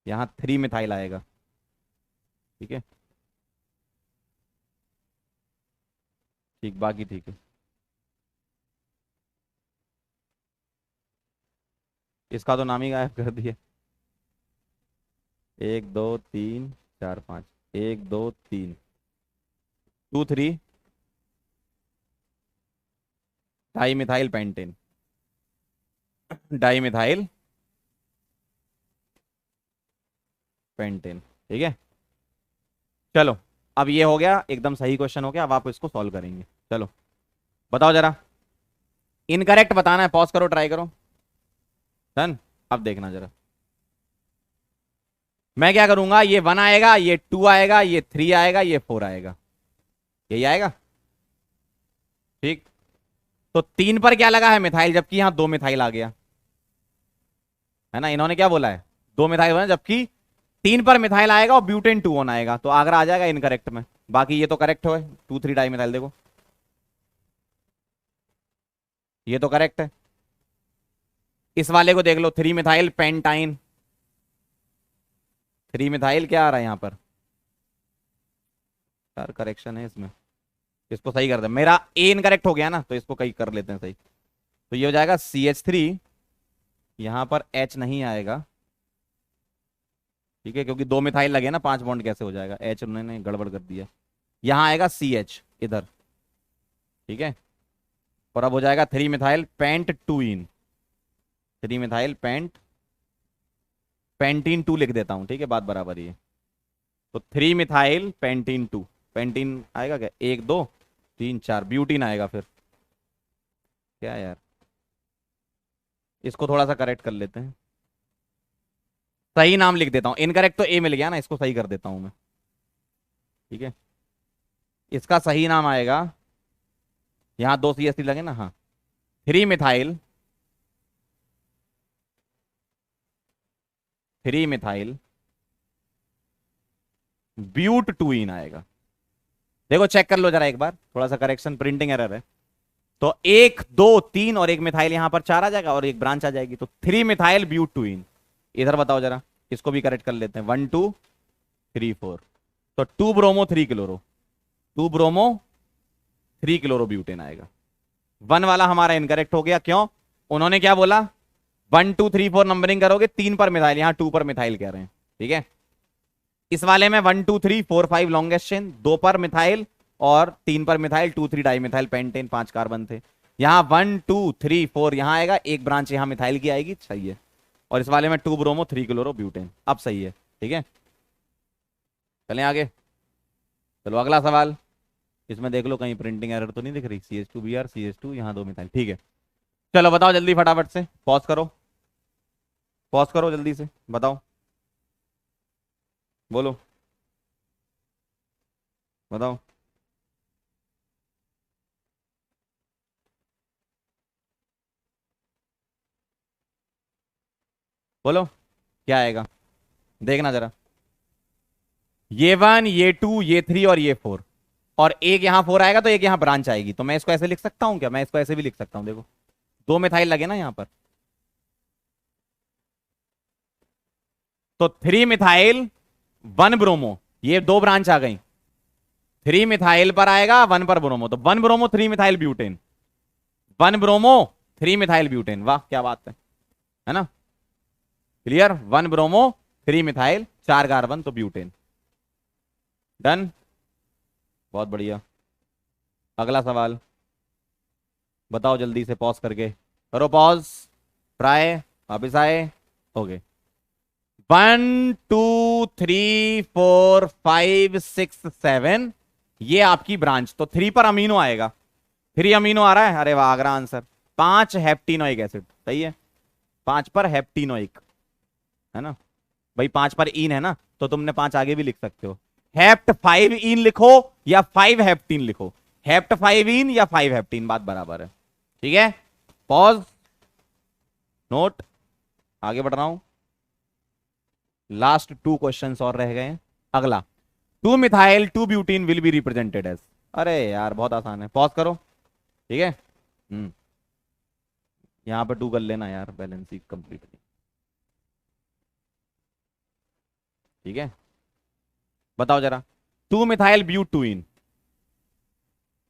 यहाँ 3 मिथाइल आएगा। ठीक है, ठीक, बाकी ठीक है। इसका तो नाम ही गायब कर दिया। 1 2 3 4 5, 1 2 3, 2 3 di methyl pentane, di methyl pentane. ठीक है, चलो अब ये हो गया, एकदम सही क्वेश्चन हो गया। अब आप इसको सॉल्व करेंगे। चलो बताओ जरा, इनकरेक्ट बताना है। पॉज करो, ट्राई करो। डन। अब देखना जरा, मैं क्या करूंगा, ये 1 आएगा, ये 2 आएगा, ये 3 आएगा, ये 4 आएगा, यही आएगा। ठीक, तो 3 पर क्या लगा है, मिथाइल, जबकि यहां 2 मिथाइल आ गया है ना। इन्होंने क्या बोला है, 2 मिथाइल बना, जबकि 3 पर मिथाइल आएगा और ब्यूटेन 2 ऑन आएगा, तो आगरा आ जाएगा इनकरेक्ट में। बाकी ये तो करेक्ट हो, 2 3 डाई मिथाइल। देखो ये तो करेक्ट है। इस वाले को देख लो, 3 मिथाइल पेंटाइन। 3 मिथाइल क्या आ रहा है यहां पर यार, करेक्शन है इसमें। इसको सही कर दे, मेरा ए इनकरेक्ट हो गया ना, तो इसको कहीं कर लेते हैं सही। तो ये हो जाएगा CH3, यहां पर H नहीं आएगा। ठीक है, क्योंकि 2 मिथाइल लगे ना, 5 बॉन्ड कैसे हो जाएगा, H उन्होंने गड़बड़ कर दिया। यहां आएगा CH इधर। ठीक है, और अब हो जाएगा 3 मिथाइल पेंट 2 इन, 3 मिथाइल पेंट पेंटीन 2 लिख देता हूं। ठीक है, बात बराबर ही है। तो 3 मिथाइल पेंटीन 2, पेंटीन आएगा क्या, 1 2 3 4, ब्यूटीन आएगा फिर। क्या यार, इसको थोड़ा सा करेक्ट कर लेते हैं। सही नाम लिख देता हूं, इनकरेक्ट तो ए मिल गया ना, इसको सही कर देता हूं मैं। ठीक है, इसका सही नाम आएगा, यहां 2 CH3 लगे ना, हाँ, 3 मिथाइल 3 मिथाइल ब्यूट 2 इन आएगा। देखो चेक कर लो जरा एक बार, थोड़ा सा करेक्शन, प्रिंटिंग एरर है। तो 1 2 3 और एक मिथाइल यहां पर 4 आ जाएगा, और एक ब्रांच आ जाएगी, तो 3 मिथाइल ब्यूट 2 इन। इधर बताओ जरा, इसको भी करेक्ट कर लेते हैं। 1 2 3 4, तो 2 bromo 3 chloro, 2 bromo 3 chloro butane आएगा। 1 वाला हमारा इनकरेक्ट हो गया, क्यों, उन्होंने क्या बोला, 1 2 3 4 नंबरिंग करोगे, 3 पर मिथाइल, यहां 2 पर मिथाइल कह रहे हैं। ठीक है, इस वाले में 1 2 3 4 5 लॉन्गेस्ट चेन, 2 पर मिथाइल और 3 पर methyl, 2 3 di methyl pentane, 5 carbon थे। यहां 1 2 3 4 यहां आएगा, एक ब्रांच यहां मिथाइल की आएगी, सही है। और इस वाले में 2 ब्रोमो 3 क्लोरो ब्यूटेन, अब सही है। ठीक है, चलें आगे। चलो अगला सवाल, इसमें देख लो कहीं प्रिंटिंग एरर तो नहीं दिख रही। CH2Br CH2, यहां 2 मिथाइल। ठीक है, चलो बताओ जल्दी फटाफट से, पॉज करो, पॉज करो जल्दी से, बताओ, बोलो, बताओ। बोलो क्या आएगा, देखना जरा। ये 1, ये 2, ये 3 और ये 4, और एक यहां 4 आएगा, तो एक यहां ब्रांच आएगी। तो मैं इसको ऐसे लिख सकता हूं क्या, मैं इसको ऐसे भी लिख सकता हूं। देखो 2 मिथाइल लगे ना यहां पर, तो 3 मिथाइल 1 ब्रोमो, ये 2 ब्रांच आ गई। 3 मिथाइल पर आएगा, 1 पर ब्रोमो, तो 1 bromo 3 methyl butane, 1 bromo 3 methyl butane. वाह क्या बात है ना, क्लियर। 1 ब्रोमो 3 मिथाइल, 4 कार्बन, तो ब्यूटेन। डन, बहुत बढ़िया। अगला सवाल बताओ जल्दी से, पॉज करके करो, पॉज, ट्राई, वापिस आए, ओके। 1 2 3 4 5 6 7, ये आपकी ब्रांच, तो 3 पर अमीनो आएगा, 3 अमीनो आ रहा है, अरे वाह आगरा आंसर। 5 हेप्टिनोइक एसिड, सही है, 5 पर हेप्टिनोइक, है ना भाई, 5 पर इन है ना, तो तुमने 5 आगे भी लिख सकते हो। हेप्ट 5 इन लिखो या 5 हेप्टीन लिखो, हेप्ट 5 इन या 5 हेप्टीन, बात बराबर है। ठीक है, पॉज, नोट, आगे बढ़ रहा हूं, लास्ट 2 क्वेश्चंस और रह गए हैं। अगला, 2 methyl 2 butene will be represented as. अरे यार बहुत आसान है, पॉज करो, ठीक है। यहां पे 2 कर लेना यार, बैलेंस ही कंप्लीट नहीं, ठीक है। बताओ जरा, 2 methyl butene,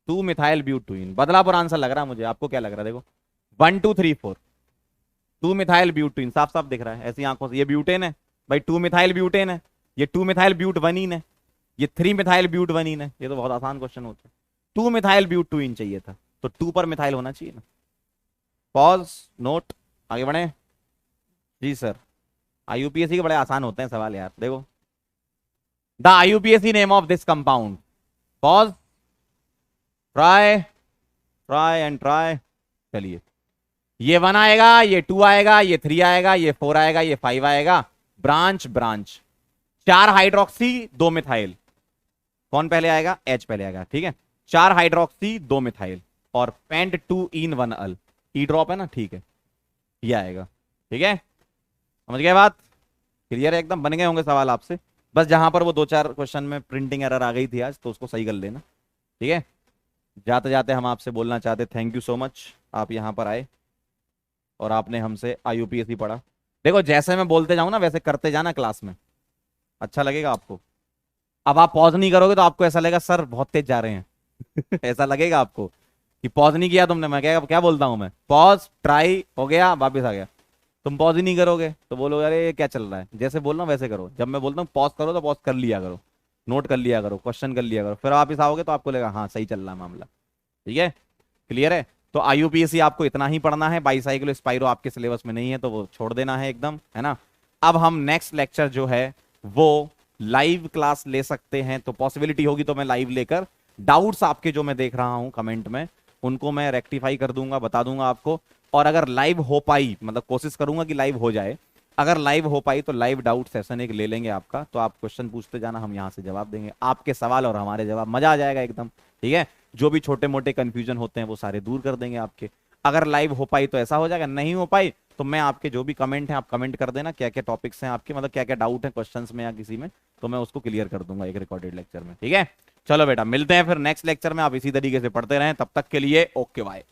2 methyl butene, Badlapur answer लग रहा है मुझे, आपको क्या लग रहा है? देखो 1 2 3 4, 2 मिथाइल ब्यूटीन साफ साफ दिख रहा है ऐसी आंखों से, ये ब्यूटेन है भाई, 2 मिथाइल ब्यूटेन है, ये 2 मिथाइल ब्यूट वनीन है, ये 3 मिथाइल ब्यूट वनीन है। ये तो बहुत आसान क्वेश्चन होता है। 2 मिथाइल ब्यूटीन चाहिए था, तो 2 पर मिथाइल होना चाहिए ना। पॉज, नोट, आगे बढ़े। जी सर, आईयूपीएससी के बड़े आसान होते हैं सवाल यार। देखो, the आईयूपीएससी name of this compound, pause, try, try and try. चलिए, ये 1 आएगा, ये 2 आएगा, ये 3 आएगा, ये 4 आएगा, ये 5 आएगा। ब्रांच ब्रांच, 4 हाइड्रोक्सी 2 मिथाइल, कौन पहले आएगा? H पहले आएगा, ठीक है। 4 हाइड्रोक्सी 2 मिथाइल और पेंट 2 इन 1 अल, ई ड्रॉप है ना, ठीक है, ये आएगा, ठीक है। समझ गए बात? क्लियर है एकदम? बन गए होंगे सवाल आपसे, बस जहां पर वो 2-4 क्वेश्चन में प्रिंटिंग एरर आ गई थी आज, तो उसको सही कर लेना, ठीक है। जाते जाते हम आपसे बोलना चाहते, थैंक यू सो मच, आप यहां पर आए और आपने हमसे आईयूपीएससी पढ़ा। देखो, जैसे मैं बोलते जाऊं ना वैसे करते जाना क्लास में, अच्छा लगेगा आपको। अब आप पॉज नहीं करोगे तो आपको ऐसा लगेगा सर बहुत तेज जा रहे हैं ऐसा लगेगा आपको कि पॉज नहीं किया तुमने। मैं क्या क्या बोलता हूं मैं, पॉज, ट्राई, हो गया, वापस आ गया। तुम पॉज ही नहीं करोगे तो बोलोगे अरे ये क्या चल रहा है। जैसे बोल रहा हूं वैसे करो, जब मैं बोलता हूँ पॉज करो तो पॉज कर लिया करो, नोट कर लिया करो, क्वेश्चन कर लिया करो, फिर वापिस आओगे तो आपको लगेगा हाँ सही चल रहा है मामला, ठीक है। क्लियर है? तो आईयूपीएससी आपको इतना ही पढ़ना है, बाईसाइकिल स्पाइरो आपके सिलेबस में नहीं है तो वो छोड़ देना है एकदम, है ना। अब हम नेक्स्ट लेक्चर जो है वो लाइव क्लास ले सकते हैं, तो पॉसिबिलिटी होगी तो मैं लाइव लेकर डाउट्स आपके जो मैं देख रहा हूं कमेंट में उनको मैं रेक्टिफाई कर दूंगा, बता दूंगा आपको। और अगर लाइव हो पाई, मतलब कोशिश करूंगा कि लाइव हो जाए, अगर लाइव हो पाई तो लाइव डाउट सेशन एक ले लेंगे आपका, तो आप क्वेश्चन पूछते जाना, हम यहां से जवाब देंगे, आपके सवाल और हमारे जवाब, मजा आ जाएगा एकदम, ठीक है। जो भी छोटे मोटे कंफ्यूजन होते हैं वो सारे दूर कर देंगे आपके। अगर लाइव हो पाई तो ऐसा हो जाएगा, नहीं हो पाई तो मैं आपके जो भी कमेंट हैं आप कमेंट कर देना, क्या क्या टॉपिक्स हैं आपके, मतलब क्या क्या डाउट है क्वेश्चंस में या किसी में, तो मैं उसको क्लियर कर दूंगा एक रिकॉर्डेड लेक्चर में, ठीक है। चलो बेटा, मिलते हैं फिर नेक्स्ट लेक्चर में, आप इसी तरीके से पढ़ते रहें, तब तक के लिए ओके बाय।